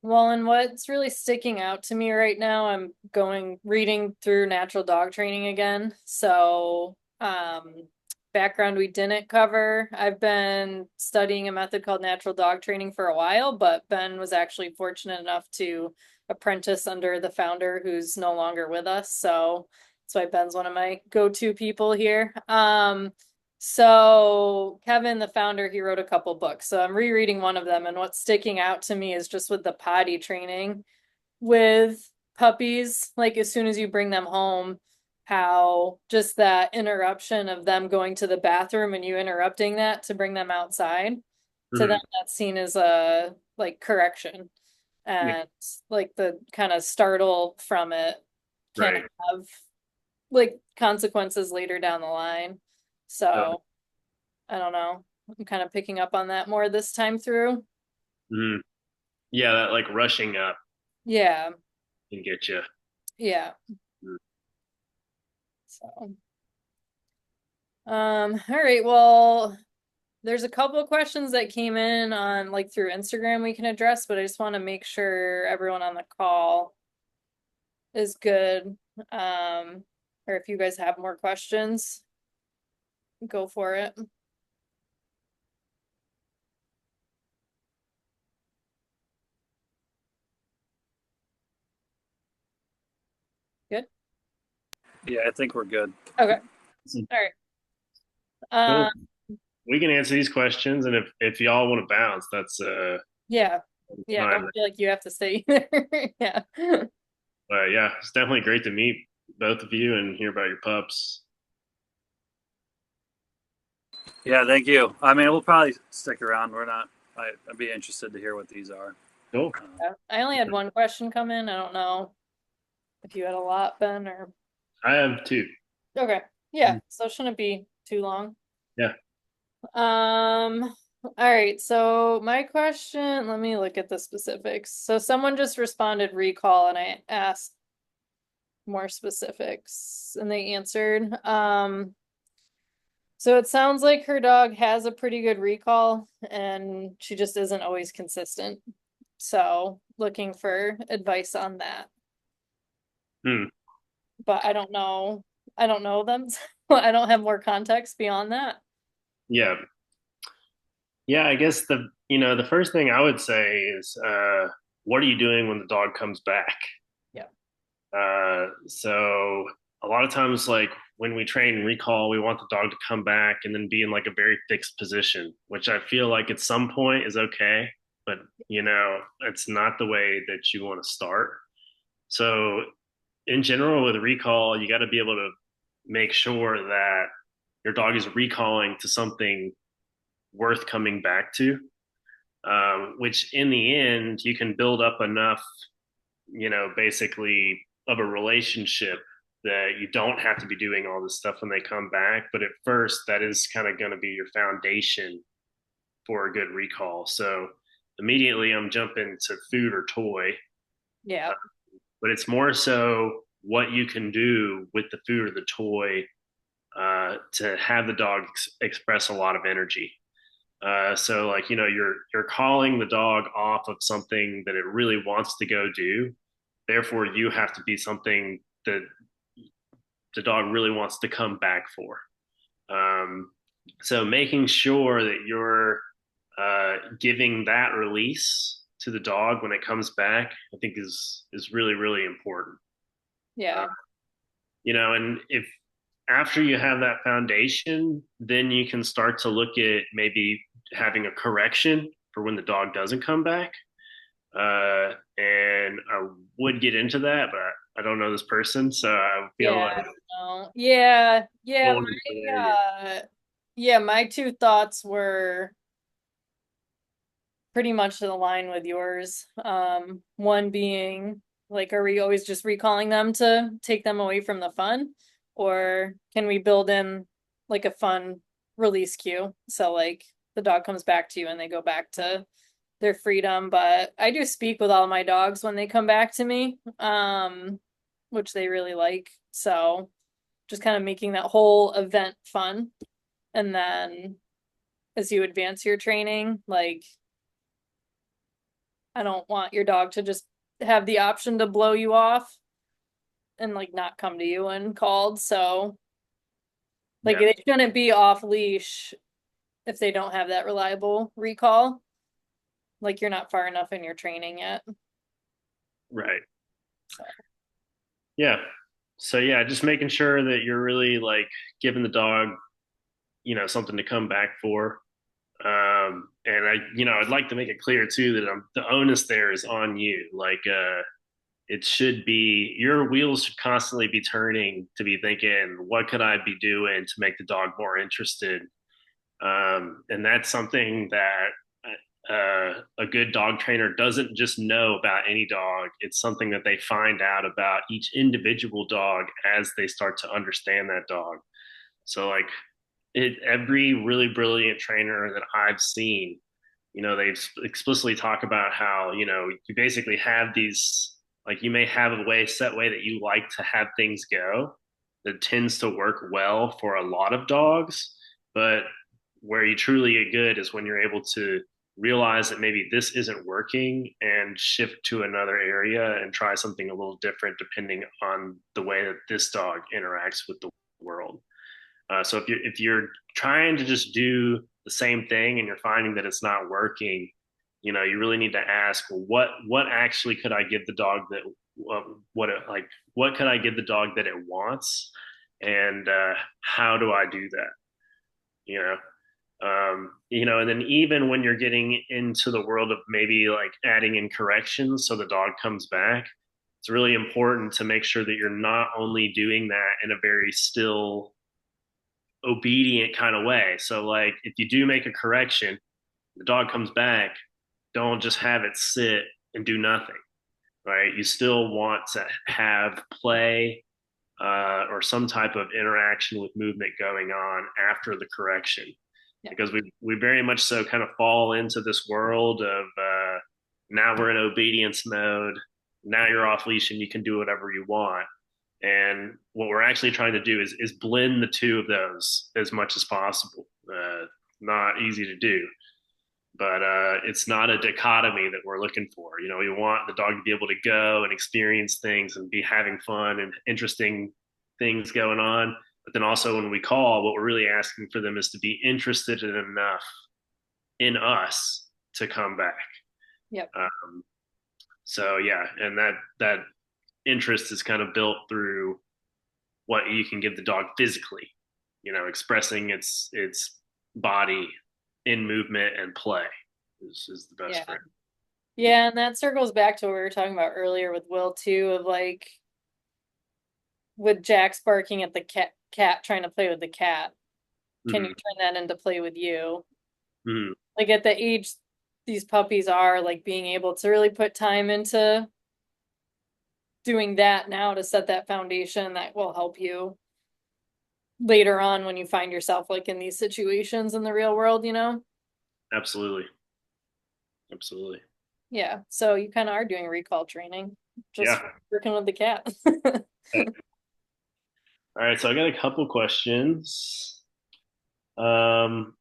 Well, and what's really sticking out to me right now, I'm going reading through natural dog training again. So, background we didn't cover. I've been studying a method called natural dog training for a while, but Ben was actually fortunate enough to apprentice under the founder who's no longer with us. So that's why Ben's one of my go-to people here. So Kevin, the founder, he wrote a couple books. So I'm rereading one of them, and what's sticking out to me is just with the potty training with puppies, like as soon as you bring them home, how just that interruption of them going to the bathroom and you interrupting that to bring them outside, to them Mhm. that's seen as a like correction. Yeah, And like the kind of startle from it can right. have like consequences later down the line. So I don't know. I'm kind of picking up on that more this time through. Mhm. Yeah, that like rushing up Yeah. can get you. Yeah. So, all right. Well, there's a couple of questions that came in on like through Instagram we can address, but I just want to make sure everyone on the call is good. Or if you guys have more questions, go for it. Good. Yeah, I think we're good. Okay. All right. Cool. Um, We can answer these questions, and if y'all want to bounce, that's yeah. Yeah, don't fine. feel like you have to stay there. Yeah. But yeah, it's definitely great to meet both of you and hear about your pups. Yeah, thank you. I mean, we'll probably stick around. We're not. I'd be interested to hear what these are. Cool. Yeah. I only had one question come in. I don't know if you had a lot, Ben, or I have two. okay. Yeah, so it shouldn't be too long. Yeah. All right, so my question, let me look at the specifics. So someone just responded recall and I asked more specifics and they answered. So it sounds like her dog has a pretty good recall and she just isn't always consistent. So looking for advice on that. Hmm. But I don't know. I don't know them. So I don't have more context beyond that. Yeah. Yeah. I guess the first thing I would say is, what are you doing when the dog comes back? Yeah. So a lot of times, like when we train recall, we want the dog to come back and then be in like a very fixed position, which I feel like at some point is okay, but it's not the way that you want to start. So in general, with recall, you got to be able to make sure that your dog is recalling to something worth coming back to, which in the end, you can build up enough, basically of a relationship that you don't have to be doing all this stuff when they come back. But at first, that is kind of going to be your foundation for a good recall. So immediately, I'm jumping to food or toy, Yeah. but it's more so what you can do with the food or the toy to have the dog express a lot of energy. So like you're calling the dog off of something that it really wants to go do. Therefore, you have to be something that the dog really wants to come back for. Um, so making sure that you're giving that release to the dog when it comes back, I think is really really important. Uh, Yeah. and if after you have that foundation, then you can start to look at maybe having a correction for when the dog doesn't come back. And I would get into that, but I don't know this person, so I feel Yeah, like I don't know. Yeah, yeah, going into there yet. yeah, my two thoughts were pretty much in line with yours. One being like, are we always just recalling them to take them away from the fun? Or can we build in like a fun release cue. So like the dog comes back to you and they go back to their freedom. But I do speak with all my dogs when they come back to me, which they really like. So just kind of making that whole event fun. And then as you advance your training, like I don't want your dog to just have the option to blow you off and like not come to you when called. So like Yeah. they shouldn't be off leash if they don't have that reliable recall. Like you're not far enough in your training yet. Right. So Yeah. So yeah, just making sure that you're really like giving the dog, something to come back for. And I'd like to make it clear too that the onus there is on you. Like, it should be your wheels should constantly be turning to be thinking, what could I be doing to make the dog more interested? And that's something that a good dog trainer doesn't just know about any dog. It's something that they find out about each individual dog as they start to understand that dog. So like every really brilliant trainer that I've seen, they explicitly talk about how, you basically have these, like you may have a set way that you like to have things go that tends to work well for a lot of dogs. But where you truly get good is when you're able to realize that maybe this isn't working and shift to another area and try something a little different depending on the way that this dog interacts with the world. So if you're trying to just do the same thing and you're finding that it's not working, you really need to ask, well, what actually could I give the dog that what could I give the dog that it wants, and how do I do that? You know, and then even when you're getting into the world of maybe like adding in corrections so the dog comes back, it's really important to make sure that you're not only doing that in a very still obedient kind of way. So like if you do make a correction, the dog comes back, don't just have it sit and do nothing, right? You still want to have play or some type of interaction with movement going on after the correction. yeah. Because we very much so kind of fall into this world of now we're in obedience mode. Now you're off leash and you can do whatever you want. And what we're actually trying to do is blend the two of those as much as possible. Not easy to do, but it's not a dichotomy that we're looking for. We want the dog to be able to go and experience things and be having fun and interesting things going on. But then also when we call, what we're really asking for them is to be interested in enough in us to come back. Yep. So yeah, and that interest is kind of built through what you can give the dog physically, expressing its body in movement and play is the best Yeah. friend. Yeah, and that circles back to what we were talking about earlier with Will too, of like with Jax barking at the cat trying to play with the cat. Can you turn that into play with you? Mm-hmm. Like at the age these puppies are, like being able to really put time into doing that now to set that foundation that will help you later on when you find yourself like in these situations in the real world, Absolutely. Absolutely. Yeah, so you kind of are doing recall training, just Yeah. working with the cat. All right, so I got a couple questions. Um,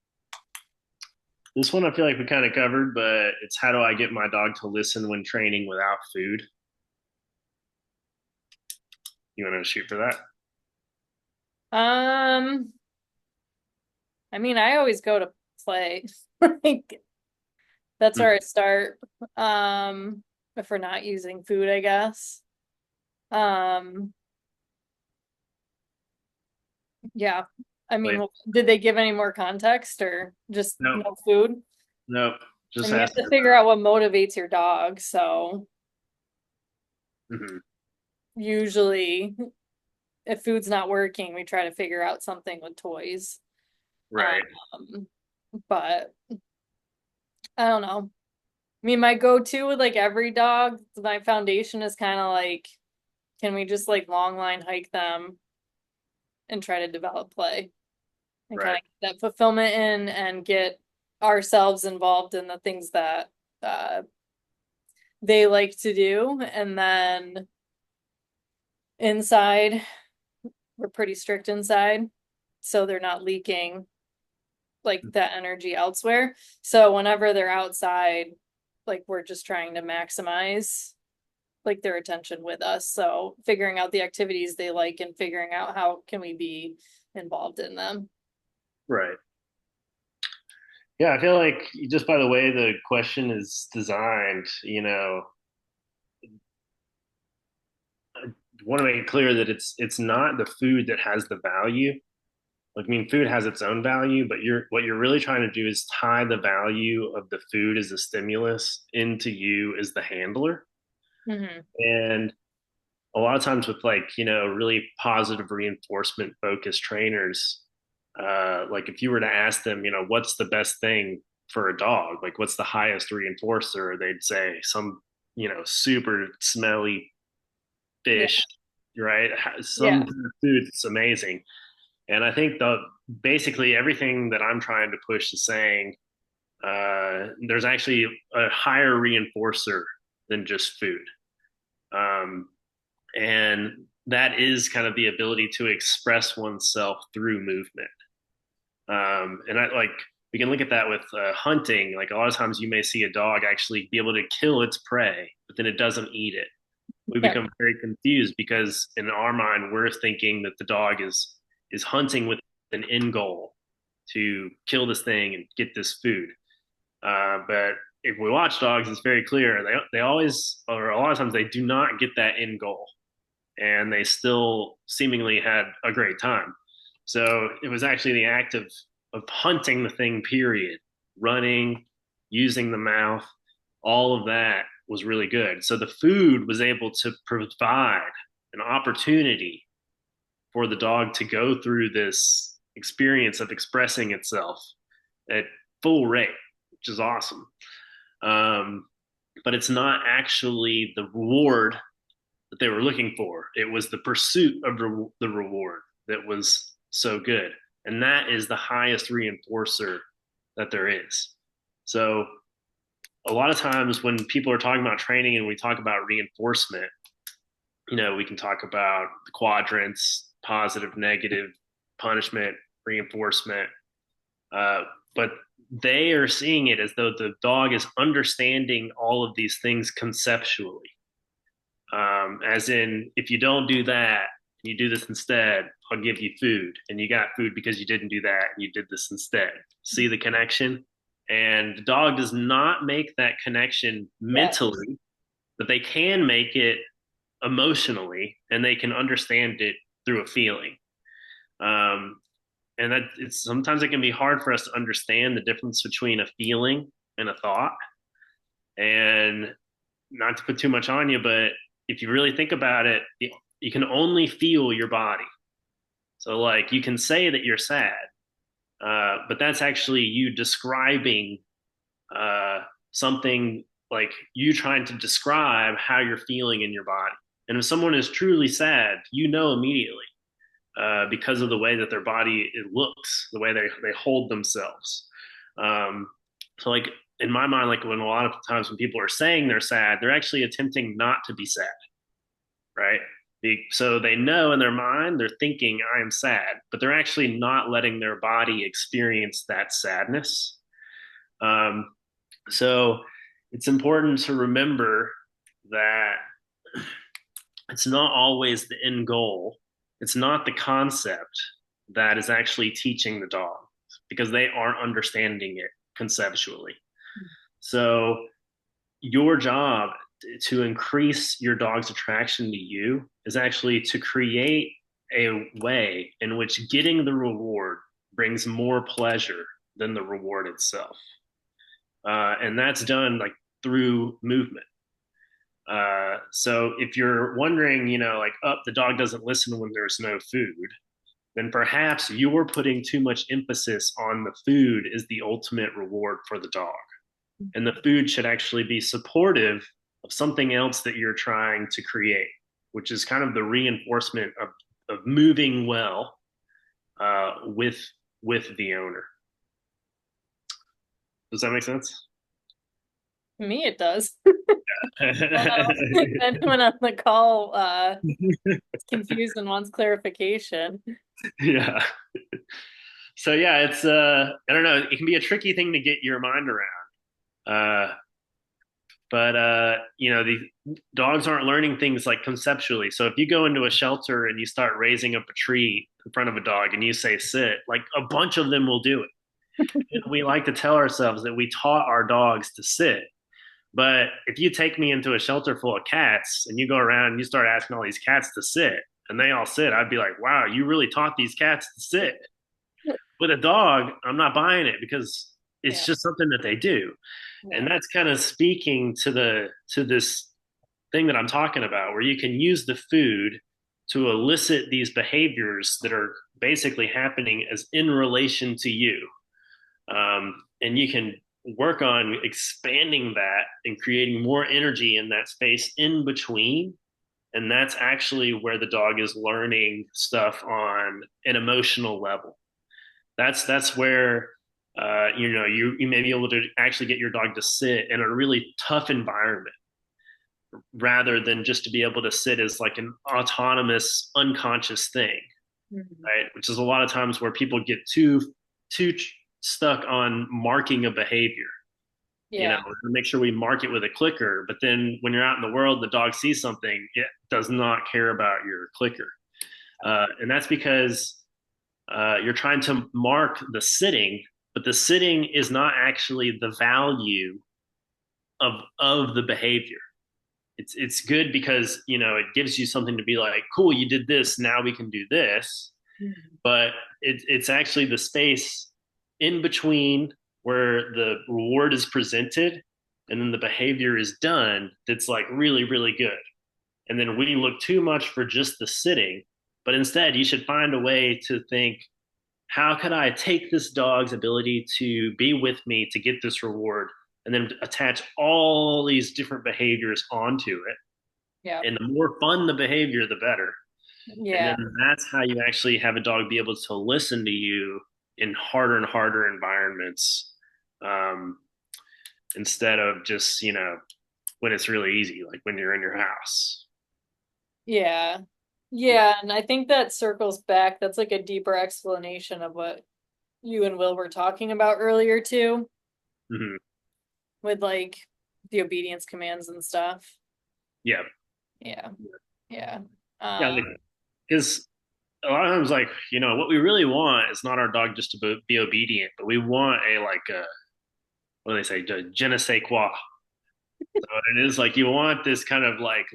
this one I feel like we kind of covered, but it's how do I get my dog to listen when training without food? You want to shoot for that? um I mean, I always go to play. Like that's Mm, where I start. If we're not using food, I guess. Um, yeah. I wait, mean, did they give any more context or just no, no food? no, I just mean, you have asking. to figure out what motivates your dog. So Mm-hmm. usually, if food's not working, we try to figure out something with toys. Right. Um, but I don't know. I mean, my go-to with like every dog, my foundation is kind of like, can we just like long line hike them and try to develop play? and kind Right. of get that fulfillment in and get ourselves involved in the things that they like to do. And then inside, we're pretty strict inside, so they're not leaking like that energy elsewhere. So whenever they're outside, like we're just trying to maximize like their attention with us. So figuring out the activities they like and figuring out how can we be involved in them. Right. Yeah, I feel like just by the way the question is designed, I want to make it clear that it's not the food that has the value. Like, I mean, food has its own value, but what you're really trying to do is tie the value of the food as a stimulus into you as the handler. Mm-hmm. And a lot of times with like, really positive reinforcement focused trainers, like if you were to ask them, what's the best thing for a dog? Like what's the highest reinforcer? They'd say some, super smelly Yeah. fish, right? Yeah. Some food that's amazing. And I think the basically everything that I'm trying to push is saying there's actually a higher reinforcer than just food. Um, and that is kind of the ability to express oneself through movement. And I like we can look at that with hunting. Like a lot of times, you may see a dog actually be able to kill its prey, but then it doesn't eat it. We Yeah. become very confused because in our mind, we're thinking that the dog is hunting with an end goal to kill this thing and get this food. But if we watch dogs, it's very clear they always, or a lot of times, they do not get that end goal, and they still seemingly had a great time. So it was actually the act of hunting the thing, period, running, using the mouth, all of that was really good. So the food was able to provide an opportunity for the dog to go through this experience of expressing itself at full rate, which is awesome. Um, but it's not actually the reward that they were looking for. It was the pursuit of the reward that was so good. And that is the highest reinforcer that there is. So a lot of times when people are talking about training and we talk about reinforcement, we can talk about the quadrants, positive, negative, punishment, reinforcement. But they are seeing it as though the dog is understanding all of these things conceptually. As in, if you don't do that, you do this instead, I'll give you food. And you got food because you didn't do that, and you did this instead. See the connection? And the dog does not make that connection Yeah. mentally, but they can make it emotionally, and they can understand it through a feeling. Um, and that it's sometimes it can be hard for us to understand the difference between a feeling and a thought. And not to put too much on you, but if you really think about it, you can only feel your body. So, like, you can say that you're sad, but that's actually you describing uh, something, like you trying to describe how you're feeling in your body. And if someone is truly sad, you know immediately because of the way that their body it looks, the way they hold themselves. Um, so, like, in my mind, like when a lot of times when people are saying they're sad, they're actually attempting not to be sad, right? So they know in their mind they're thinking I am sad, but they're actually not letting their body experience that sadness. Um, so it's important to remember that it's not always the end goal. It's not the concept that is actually teaching the dog because they aren't understanding it conceptually. So your job to increase your dog's attraction to you is actually to create a way in which getting the reward brings more pleasure than the reward itself. And that's done like through movement. So if you're wondering, like, oh, the dog doesn't listen when there's no food, then perhaps you're putting too much emphasis on the food is the ultimate reward for the dog. And the food should actually be supportive of something else that you're trying to create, which is kind of the reinforcement of moving well with with the owner. Does that make sense? To me, it does. I don't know if anyone on the call is confused and wants clarification. Yeah. So yeah, it's I don't know, it can be a tricky thing to get your mind around. But you know, the dogs aren't learning things like conceptually. So if you go into a shelter and you start raising up a tree in front of a dog and you say sit, like a bunch of them will do it. And we like to tell ourselves that we taught our dogs to sit. But if you take me into a shelter full of cats and you go around and you start asking all these cats to sit and they all sit, I'd be like, wow, you really taught these cats to sit. With a dog, I'm not buying it because it's Yeah. just something that they do. And Yeah. that's kind of speaking to this thing that I'm talking about, where you can use the food to elicit these behaviors that are basically happening as in relation to you. And you can work on expanding that and creating more energy in that space in between. And that's actually where the dog is learning stuff on an emotional level. That's where you know you may be able to actually get your dog to sit in a really tough environment rather than just to be able to sit as like an autonomous unconscious thing, Mhm. right? Which is a lot of times where people get too stuck on marking a behavior. You know, Yeah. make sure we mark it with a clicker, but then when you're out in the world, the dog sees something, it does not care about your clicker, and that's because you're trying to mark the sitting, but the sitting is not actually the value of the behavior. It's good because you know it gives you something to be like, cool, you did this, now we can do this. Mhm. But it's actually the space in between where the reward is presented and then the behavior is done that's like really really good. And then we look too much for just the sitting, but instead you should find a way to think, how could I take this dog's ability to be with me to get this reward and then attach all these different behaviors onto it? Yeah. And the more fun the behavior, the better. And then Yeah. that's how you actually have a dog be able to listen to you in harder and harder environments, um, instead of just, you know, when it's really easy, like when you're in your house. Yeah. Yeah. And I think that circles back. That's like a deeper explanation of what you and Will were talking about earlier too, Mm-hmm. with like the obedience commands and stuff. Yeah. Yeah. Yeah. Yeah. Because a lot of times, like, you know, what we really want is not our dog just to be obedient, but we want a, like, a, what do they say, je ne sais quoi. So it is like you want this kind of like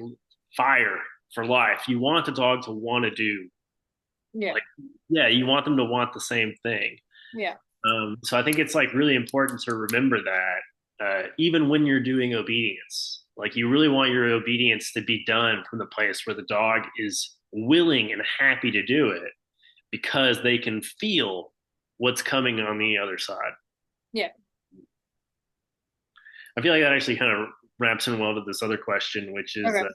fire for life. You want the dog to want to do, Yeah. like, yeah, you want them to want the same thing. Yeah. So I think it's like really important to remember that, even when you're doing obedience, like you really want your obedience to be done from the place where the dog is willing and happy to do it because they can feel what's coming on the other side. Yeah. I feel like that actually kind of wraps in well to this other question, which is, Okay.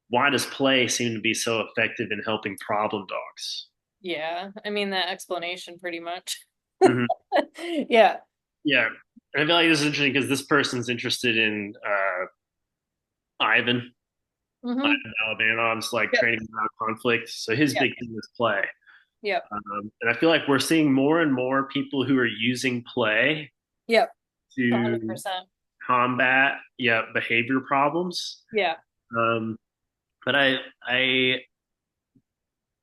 why does play seem to be so effective in helping problem dogs? Yeah. I mean that explanation pretty much. Mm-hmm. Yeah. Yeah. And I feel like this is interesting because this person's interested in Ivan, Mm-hmm. Ivan Alabama's like Yep. training without conflict. So his Yep. big thing is play. Yep. And I feel like we're seeing more and more people who are using play Yep. to 100%. combat, yeah, behavior problems. Yeah. Um, but I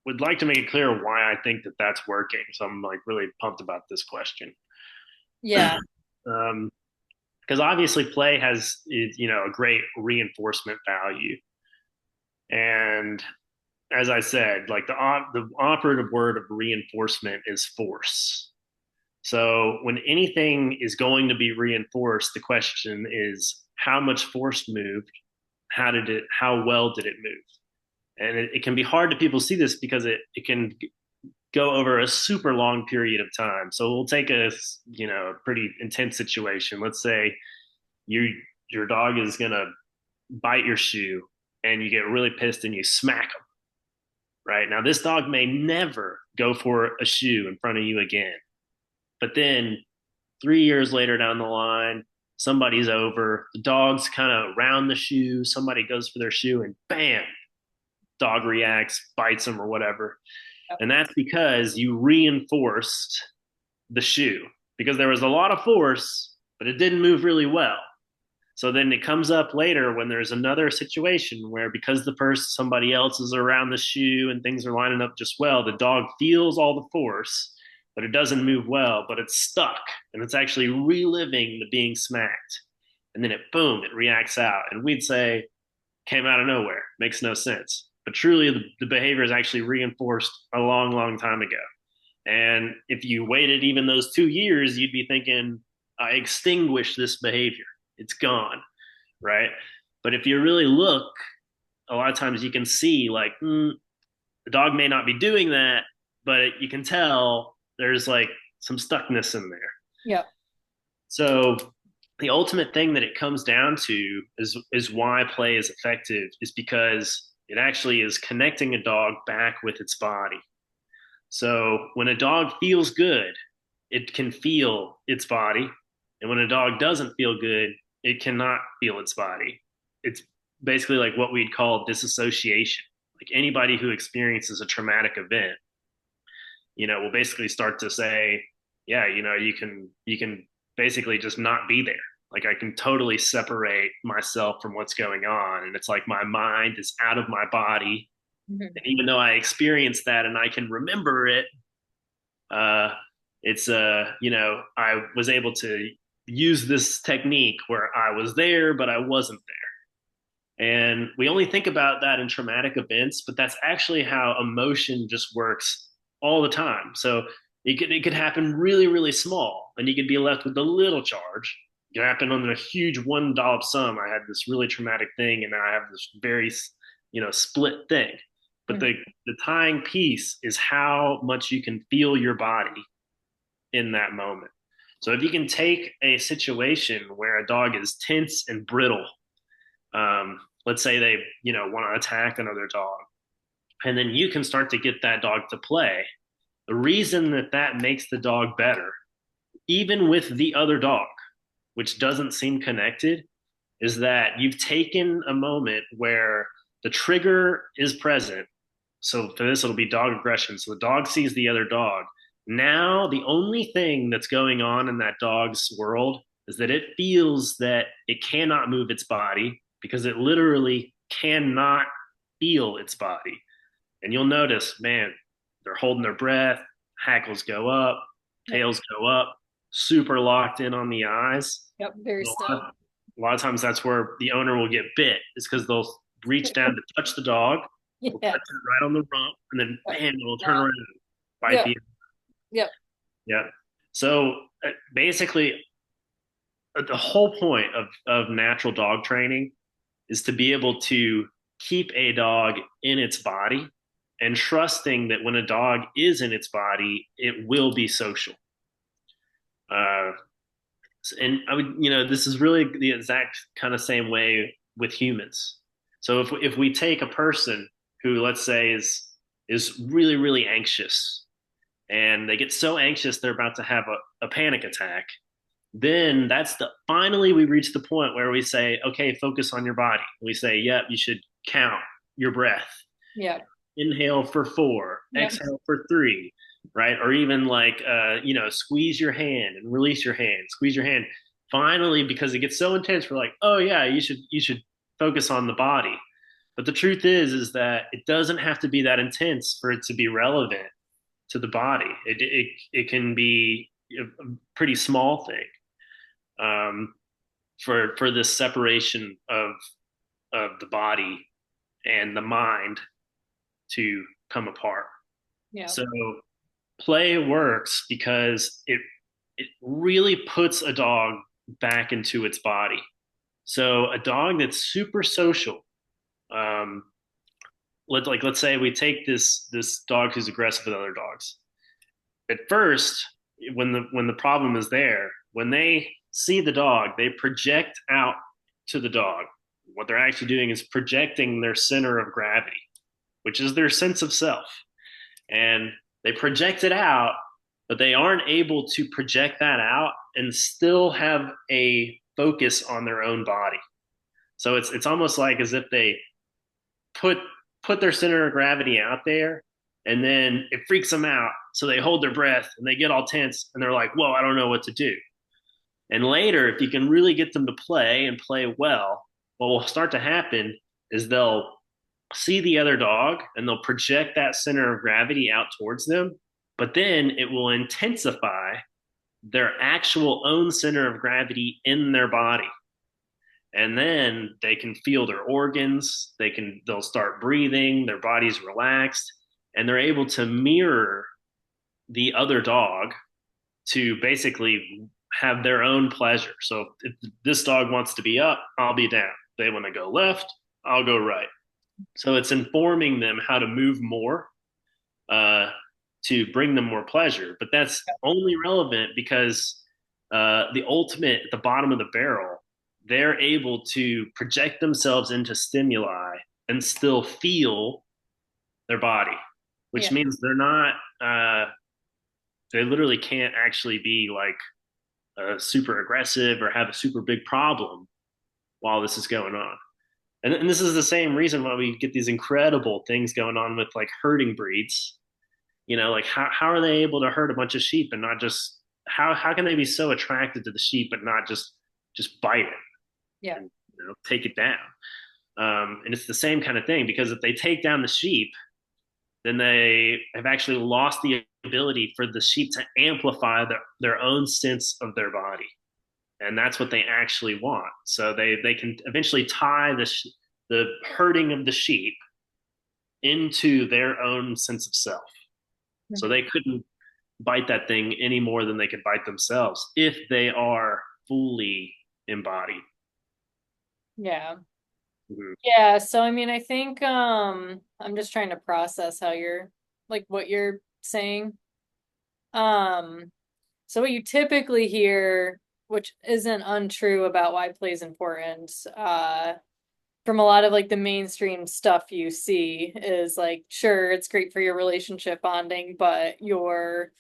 would like to make it clear why I think that that's working. So I'm like really pumped about this question. Yeah. Um, because obviously play has, you know, a great reinforcement value. And as I said, like the operative word of reinforcement is force. So when anything is going to be reinforced, the question is how much force moved, how well did it move? And it can be hard to people see this because it can go over a super long period of time. So we'll take a, you know, a pretty intense situation. Let's say you your dog is gonna bite your shoe and you get really pissed and you smack them, right? Now, this dog may never go for a shoe in front of you again. But then 3 years later down the line, somebody's over, the dog's kind of around the shoe, somebody goes for their shoe, and bam, dog reacts, bites them or whatever. Yep. And that's because you reinforced the shoe because there was a lot of force, but it didn't move really well. So then it comes up later when there's another situation where because the person, somebody else is around the shoe and things are lining up just well, the dog feels all the force, but it doesn't move well, but it's stuck and it's actually reliving the being smacked. And then it, boom, it reacts out. And we'd say, came out of nowhere, makes no sense. But truly, the behavior is actually reinforced a long, long time ago. And if you waited even those 2 years, you'd be thinking, I extinguished this behavior. It's gone, right? But if you really look, a lot of times you can see like the dog may not be doing that, but you can tell there's like some stuckness in there. Yep. So the ultimate thing that it comes down to is why play is effective is because it actually is connecting a dog back with its body. So when a dog feels good, it can feel its body. And when a dog doesn't feel good, it cannot feel its body. It's basically like what we'd call disassociation. Like anybody who experiences a traumatic event, will basically start to say, yeah, you can basically just not be there. Like I can totally separate myself from what's going on. And it's like my mind is out of my body. Mm-hmm. And even though I experienced that and I can remember it, uh, it's I was able to use this technique where I was there, but I wasn't there. And we only think about that in traumatic events, but that's actually how emotion just works all the time. So it could happen really, really small, and you could be left with a little charge. It could happen on a huge one dollop sum. I had this really traumatic thing, and now I have this very, split thing. But Mm-hmm. the tying piece is how much you can feel your body in that moment. So if you can take a situation where a dog is tense and brittle, let's say they, want to attack another dog, and then you can start to get that dog to play. The reason that that makes the dog better, even with the other dog, which doesn't seem connected, is that you've taken a moment where the trigger is present. So for this, it'll be dog aggression. So the dog sees the other dog. Now, the only thing that's going on in that dog's world is that it feels that it cannot move its body because it literally cannot feel its body. And you'll notice, man, they're holding their breath, hackles go up, tails go up, super locked in on the eyes. Yep. Very still. A lot of times that's where the owner will get bit, is because they'll reach down to touch the dog, Yeah. touch it right on the rump, and then bam, it'll turn Wow. around and bite Yep. the. Yep. Yeah. So basically, the whole point of natural dog training is to be able to keep a dog in its body and trusting that when a dog is in its body, it will be social. Uh, and I would, this is really the exact kind of same way with humans. So if we take a person who, let's say, is really, really anxious, and they get so anxious they're about to have a panic attack, then that's finally we reach the point where we say, okay, focus on your body. We say, yep, you should count your breath. Yeah. Inhale for 4, exhale for 3, right? Or even like, squeeze your hand and release your hand, squeeze your hand. Finally, because it gets so intense, we're like, oh yeah, you should focus on the body. But the truth is that it doesn't have to be that intense for it to be relevant to the body. It can be a pretty small thing for this separation of the body and the mind to come apart. Yeah. So play works because it really puts a dog back into its body. So a dog that's super social, let's say we take this dog who's aggressive with other dogs. At first, when the problem is there, when they see the dog, they project out to the dog. What they're actually doing is projecting their center of gravity, which is their sense of self. And they project it out, but they aren't able to project that out and still have a focus on their own body. So it's almost like as if they put put their center of gravity out there, and then it freaks them out, so they hold their breath and they get all tense and they're like, whoa, I don't know what to do. And later, if you can really get them to play and play well, what will start to happen is they'll see the other dog and they'll project that center of gravity out towards them, but then it will intensify their actual own center of gravity in their body. And then they can feel their organs, they'll start breathing, their body's relaxed, and they're able to mirror the other dog to basically have their own pleasure. So if this dog wants to be up, I'll be down. If they want to go left, I'll go right. So it's informing them how to move more, to bring them more pleasure. But that's only relevant because the ultimate at the bottom of the barrel, they're able to project themselves into stimuli and still feel their body, which Yeah. means they're not, they literally can't actually be like super aggressive or have a super big problem while this is going on. And this is the same reason why we get these incredible things going on with like herding breeds. Like how are they able to herd a bunch of sheep and not just how can they be so attracted to the sheep but not just bite it Yeah. and take it down? And it's the same kind of thing, because if they take down the sheep, then they have actually lost the ability for the sheep to amplify their own sense of their body. And that's what they actually want. So they can eventually tie the herding of the sheep into their own sense of self. So they couldn't bite that thing any more than they could bite themselves if they are fully embodied. Yeah. Mhm. Yeah, so I mean, I think I'm just trying to process how you're like what you're saying. Um so what you typically hear, which isn't untrue about why play is important, from a lot of like the mainstream stuff you see is like, sure, it's great for your relationship bonding, but you're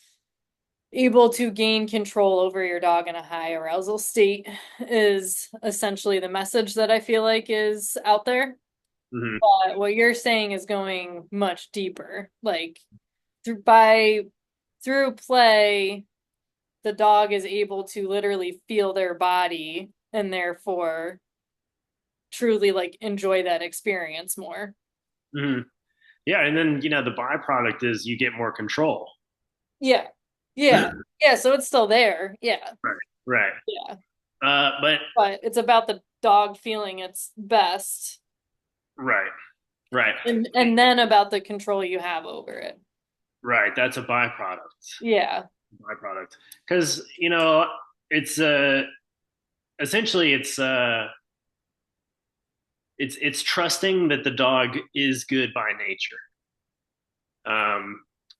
able to gain control over your dog in a high arousal state is essentially the message that I feel like is out there. Mhm. But what you're saying is going much deeper. Like through play, the dog is able to literally feel their body and therefore truly like enjoy that experience more. Mhm. Yeah, and then the byproduct is you get more control. Yeah. Yeah. Yeah, so it's still there. Yeah. Right. Right. Yeah. But But it's about the dog feeling its best right. Right. and then about the control you have over it. Right. That's a byproduct. Yeah. Byproduct. Because it's essentially it's trusting that the dog is good by nature.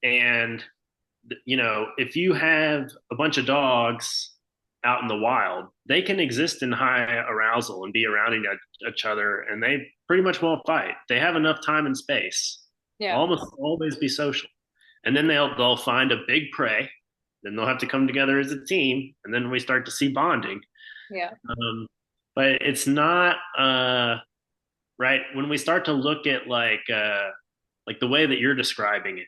And if you have a bunch of dogs out in the wild, they can exist in high arousal and be around each other, and they pretty much won't fight. They have enough time and space. Yeah. Almost always be social, and then they'll find a big prey. Then they'll have to come together as a team, and then we start to see bonding. Yeah. But it's not right when we start to look at like the way that you're describing it.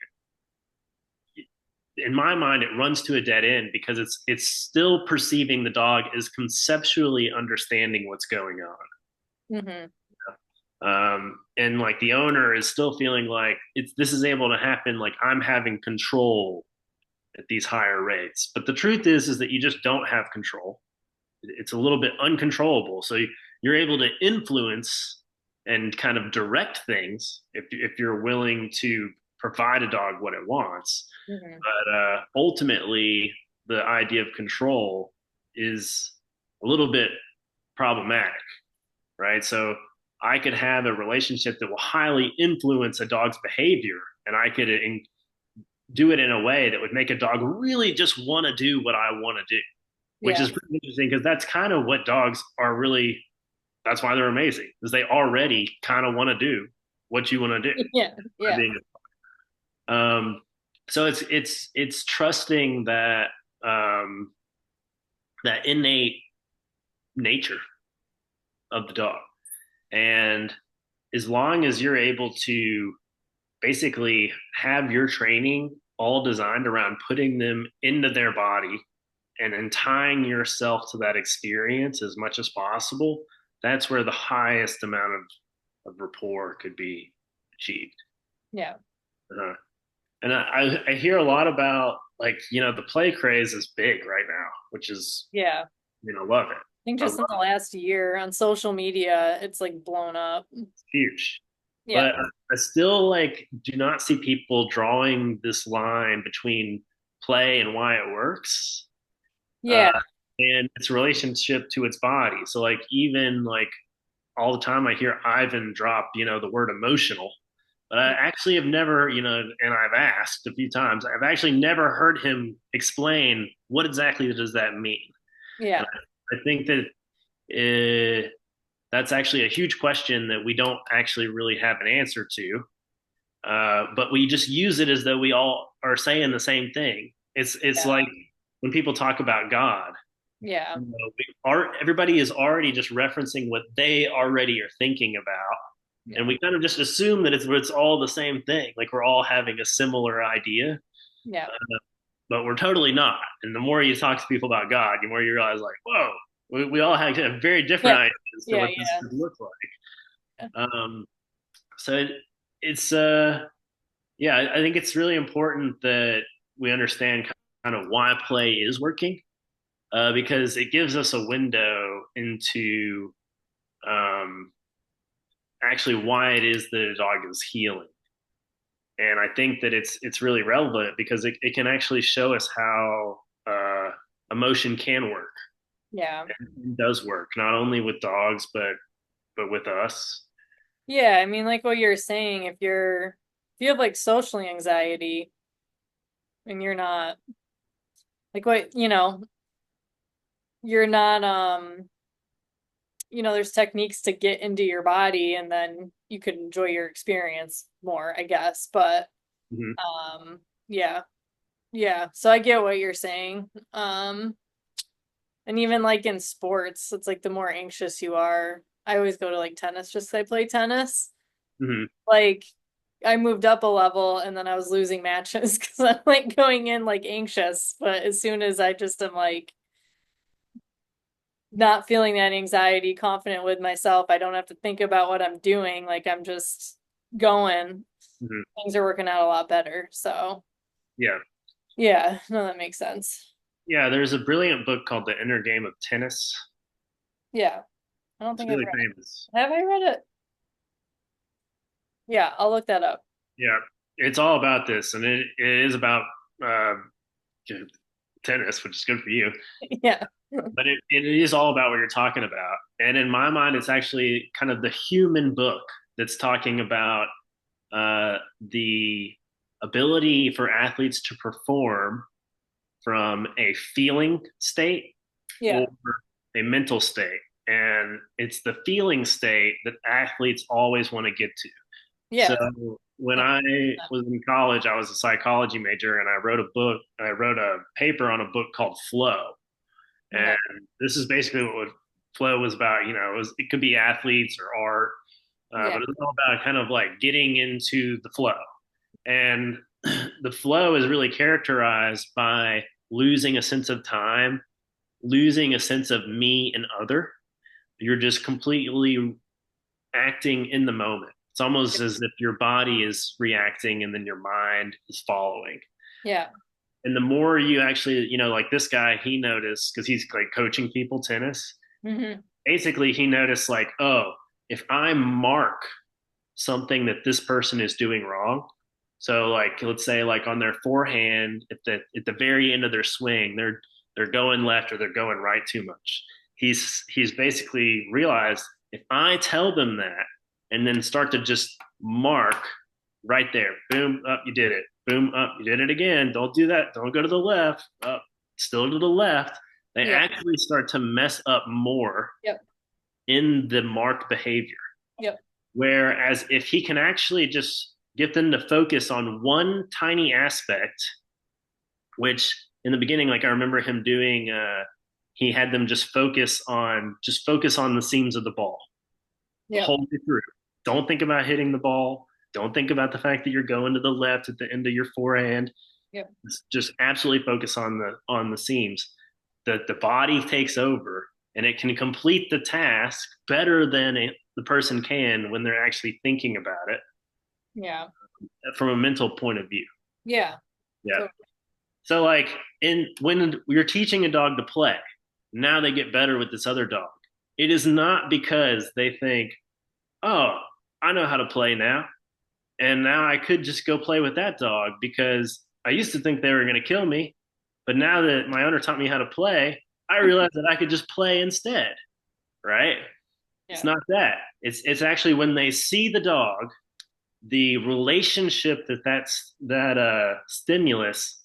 In my mind, it runs to a dead end because it's still perceiving the dog as conceptually understanding what's going on. Mm-hmm. And like the owner is still feeling like this is able to happen, like I'm having control at these higher rates. But the truth is that you just don't have control. It's a little bit uncontrollable. So you're able to influence and kind of direct things if you're willing to provide a dog what it wants. Mm-hmm. But ultimately, the idea of control is a little bit problematic, right? So I could have a relationship that will highly influence a dog's behavior, and I could do it in a way that would make a dog really just want to do what I want to do, which Yeah. is pretty interesting because that's kind of what dogs are really. That's why they're amazing, is they already kind of want to do what you want to do Yeah, by yeah, being so it's trusting um that innate nature of the dog. And as long as you're able to basically have your training all designed around putting them into their body and then tying yourself to that experience as much as possible, that's where the highest amount of rapport could be achieved. yeah, Uh, and I hear a lot about like, the play craze is big right now, which is, yeah. I love it. think I just in the last year on social media, it's like blown up. huge. Yeah, But I still like do not see people drawing this line between play and why it works, uh, yeah, and its relationship to its body. So like even like all the time I hear Ivan drop, the word emotional. But I actually have never, and I've asked a few times, I've actually never heard him explain what exactly does that mean. And yeah, I think that that's actually a huge question that we don't actually really have an answer to. But we just use it as though we all are saying the same thing. It's yeah, like when people talk about God, yeah, everybody is already just referencing what they already are thinking about, and yeah, we kind of just assume that it's all the same thing. Like we're all having a similar idea, yeah, but we're totally not. And the more you talk to people about God, the more you realize, like, whoa, we all have very different yeah, ideas to yeah, what this yeah, could look yeah, like. So it's yeah, I think it's really important that we understand kind of why play is working, because it gives us a window into um, actually why it is that a dog is healing. And I think that it's really relevant because it can actually show us how emotion can work. yeah. It does work not only with dogs but with us. Yeah, I mean, like what you're saying, if you have like social anxiety and you're not like what, you're not there's techniques to get into your body and then you could enjoy your experience more, I guess. But Mm-hmm. yeah. Yeah. So I get what you're saying. And even like in sports, it's like the more anxious you are. I always go to like tennis just 'cause I play tennis. Mm-hmm. Like I moved up a level and then I was losing matches because I'm like going in like anxious. But as soon as I just am like not feeling that anxiety, confident with myself, I don't have to think about what I'm doing. Like I'm just going. Mm-hmm. Things are working out a lot better. So Yeah. yeah, no, that makes sense. Yeah, there's a brilliant book called The Inner Game of Tennis. Yeah. I don't It's think I've really read famous. it. Have I read it? Yeah, I'll look that up. Yeah, it's all about this, and it is about uh, tennis, which is good for you. Yeah. But it is all about what you're talking about. And in my mind, it's actually kind of the human book that's talking about the ability for athletes to perform from a feeling state or Yeah. a mental state. And it's the feeling state that athletes always want to get to. So Yeah. when Yeah. I was in college, I was a psychology major and I wrote a paper on a book called Flow. Okay. And this is basically what Flow was about. It could be athletes or art, Yeah. but it's all about kind of like getting into the flow. And the flow is really characterized by losing a sense of time, losing a sense of me and other. You're just completely acting in the moment. It's almost as if your body is reacting and then your mind is following. Yeah. And the more you actually, like this guy, he noticed because he's like coaching people tennis. Hmm. Basically, he noticed like, oh, if I mark something that this person is doing wrong, so like let's say like on their forehand, at the very end of their swing, they're going left or they're going right too much. He's basically realized if I tell them that and then start to just mark right there, boom, up, you did it. Boom, up, you did it again. Don't do that. Don't go to the left. Up, still to the left. They Yeah. actually start to mess up more Yep. in the mark behavior. Yep. Whereas if he can actually just get them to focus on one tiny aspect, which in the beginning, like I remember him doing, he had them just focus on the seams of the ball the Yep. whole way through. Don't think about hitting the ball. Don't think about the fact that you're going to the left at the end of your forehand. Yep. Just absolutely focus on the seams. The body takes over and it can complete the task better than the person can when they're actually thinking about it Yeah. from a mental point of view. Yeah. Yeah. So, So like in when you're teaching a dog to play, now they get better with this other dog. It is not because they think, "Oh, I know how to play now, and now I could just go play with that dog because I used to think they were going to kill me, but now that my owner taught me how to play, I realized that I could just play instead." Right? It's yeah. not that. It's actually when they see the dog, the relationship that stimulus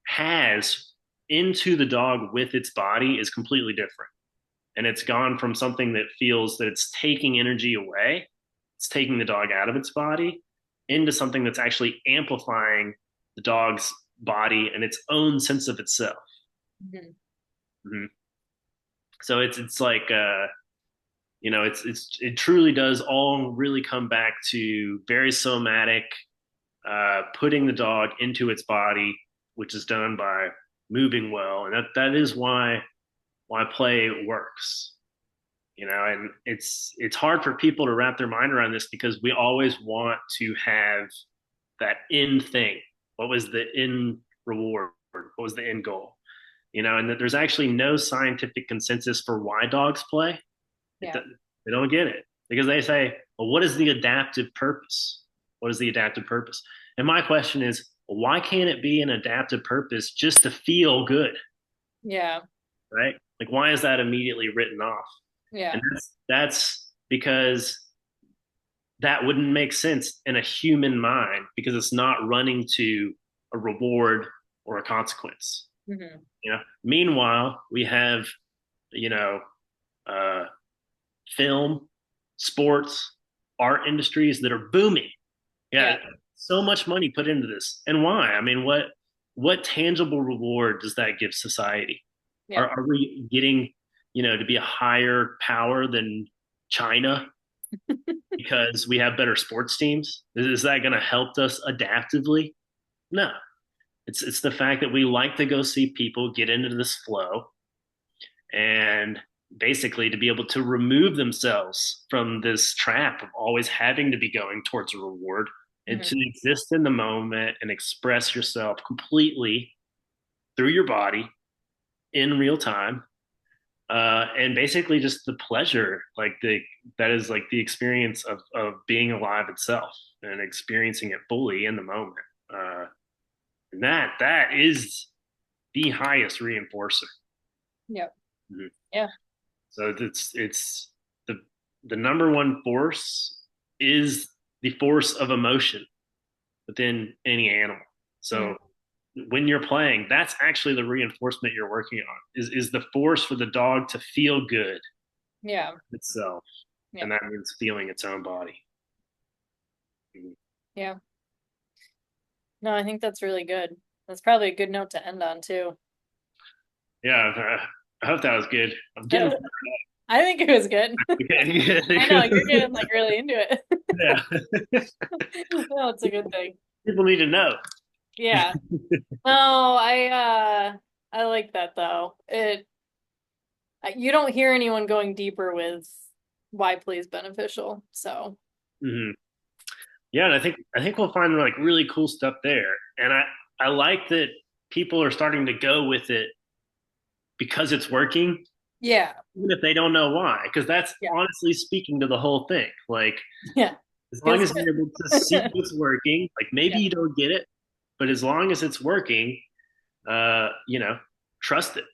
has into the dog with its body is completely different. And it's gone from something that feels that it's taking energy away, it's taking the dog out of its body, into something that's actually amplifying the dog's body and its own sense of itself. Mhm. Mm-hmm. So it's like it truly does all really come back to very somatic, putting the dog into its body, which is done by moving well, and that is why play works. And it's hard for people to wrap their mind around this because we always want to have that end thing. What was the end reward? What was the end goal? And that there's actually no scientific consensus for why dogs play. It, Yeah. they don't get it because they say, well, what is the adaptive purpose? What is the adaptive purpose? And my question is, well, why can't it be an adaptive purpose just to feel good, Yeah. right? Like, why is that immediately written off? Yeah. And that's because that wouldn't make sense in a human mind because it's not running to a reward or a consequence. Hmm. Meanwhile, we have, you know, uh, film, sports, art industries that are booming. Yeah, Yeah. so much money put into this. And why? I mean, what tangible reward does that give society? Yeah. Are we getting, to be a higher power than China because we have better sports teams? Is that going to help us adaptively? No. It's the fact that we like to go see people get into this flow and basically to be able to remove themselves from this trap of always having to be going towards a reward and to Hmm. exist in the moment and express yourself completely through your body in real time, and basically just the pleasure like that is like the experience of being alive itself and experiencing it fully in the moment, and that is the highest reinforcer. Yep. Mhm. Yeah. So it's the the number one force is the force of emotion within any animal. Mhm. So when you're playing, that's actually the reinforcement you're working on is the force for the dog to feel good Yeah. itself, Yeah. and that means feeling its own body. Yeah. No, I think that's really good. That's probably a good note to end on too. Yeah, I hope that was good. I'm getting I think it was good. I know you're getting like really into it. yeah. No, it's a good thing. People need to know. Yeah. No, I like that though. You don't hear anyone going deeper with why play is beneficial. So, Hmm. Yeah, and I think we'll find like really cool stuff there. And I like that people are starting to go with it because it's working, yeah. even if they don't know why. Because that's Yeah. honestly speaking to the whole thing. Like Yeah. as long Feels as you're able to see good. what's working, like maybe Yeah. you don't get it, but as long as it's working, uh, you know, trust it.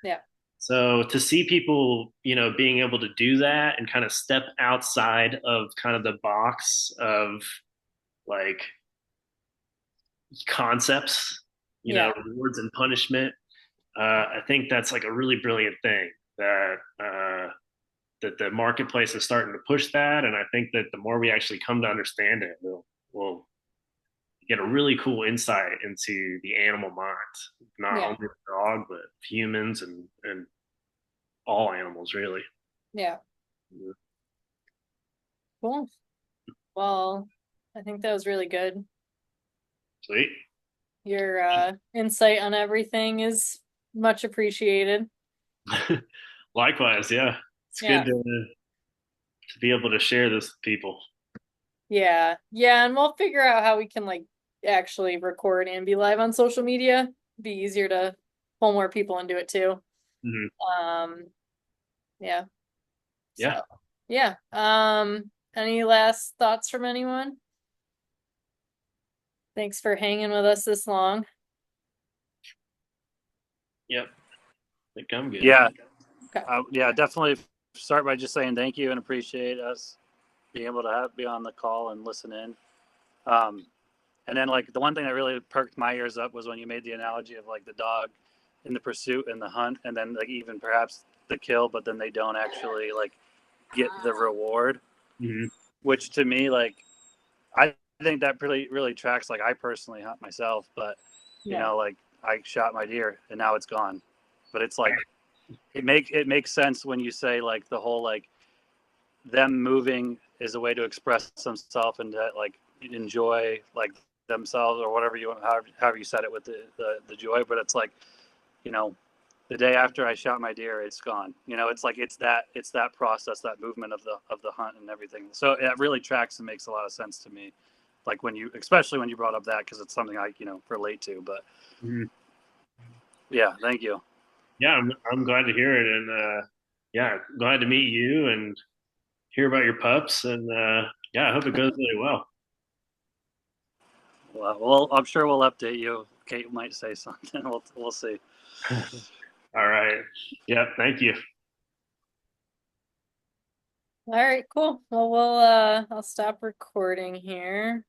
Yeah. So to see people, being able to do that and kind of step outside of kind of the box of like concepts, Yeah. rewards and punishment. I think that's like a really brilliant thing that that the marketplace is starting to push that, and I think that the more we actually come to understand it, we'll get a really cool insight into the animal mind, not Yeah. only the dog but humans and all animals really. Yeah. Cool. Well, I think that was really good. Sweet. Your insight on everything is much appreciated. Likewise, yeah. It's good Yeah. to be able to share this with people. Yeah. Yeah, and we'll figure out how we can like actually record and be live on social media. Be easier to pull more people into it too. Hmm. Um, yeah. Yeah. So, yeah. Any last thoughts from anyone? Thanks for hanging with us this long. Yep. I think I'm good. Yeah, Okay. yeah, definitely start by just saying thank you and appreciate us being able to be on the call and listen in. Um, and then like the one thing that really perked my ears up was when you made the analogy of like the dog in the pursuit and the hunt, and then like even perhaps the kill, but then they don't actually like get the reward, Hmm. which to me like I think that really tracks. Like I personally hunt myself, but you Yeah. know like I shot my deer and now it's gone, but it's like it makes sense when you say like the whole like them moving is a way to express themselves and to like enjoy like themselves or whatever you want, however you said it with the joy. But it's like, you know, the day after I shot my deer, it's gone. You know, it's like it's that process, that movement of the hunt and everything. So it really tracks and makes a lot of sense to me. Like when you, especially when you brought up that, because it's something I relate to. But Hmm. yeah, thank you. Yeah, I'm glad to hear it, and yeah, glad to meet you and hear about your pups, and yeah, I hope it goes really well. Well, I'm sure we'll update you. Kate might say something. We'll see. All right. Yeah, thank you. All right, cool. Well, I'll stop recording here.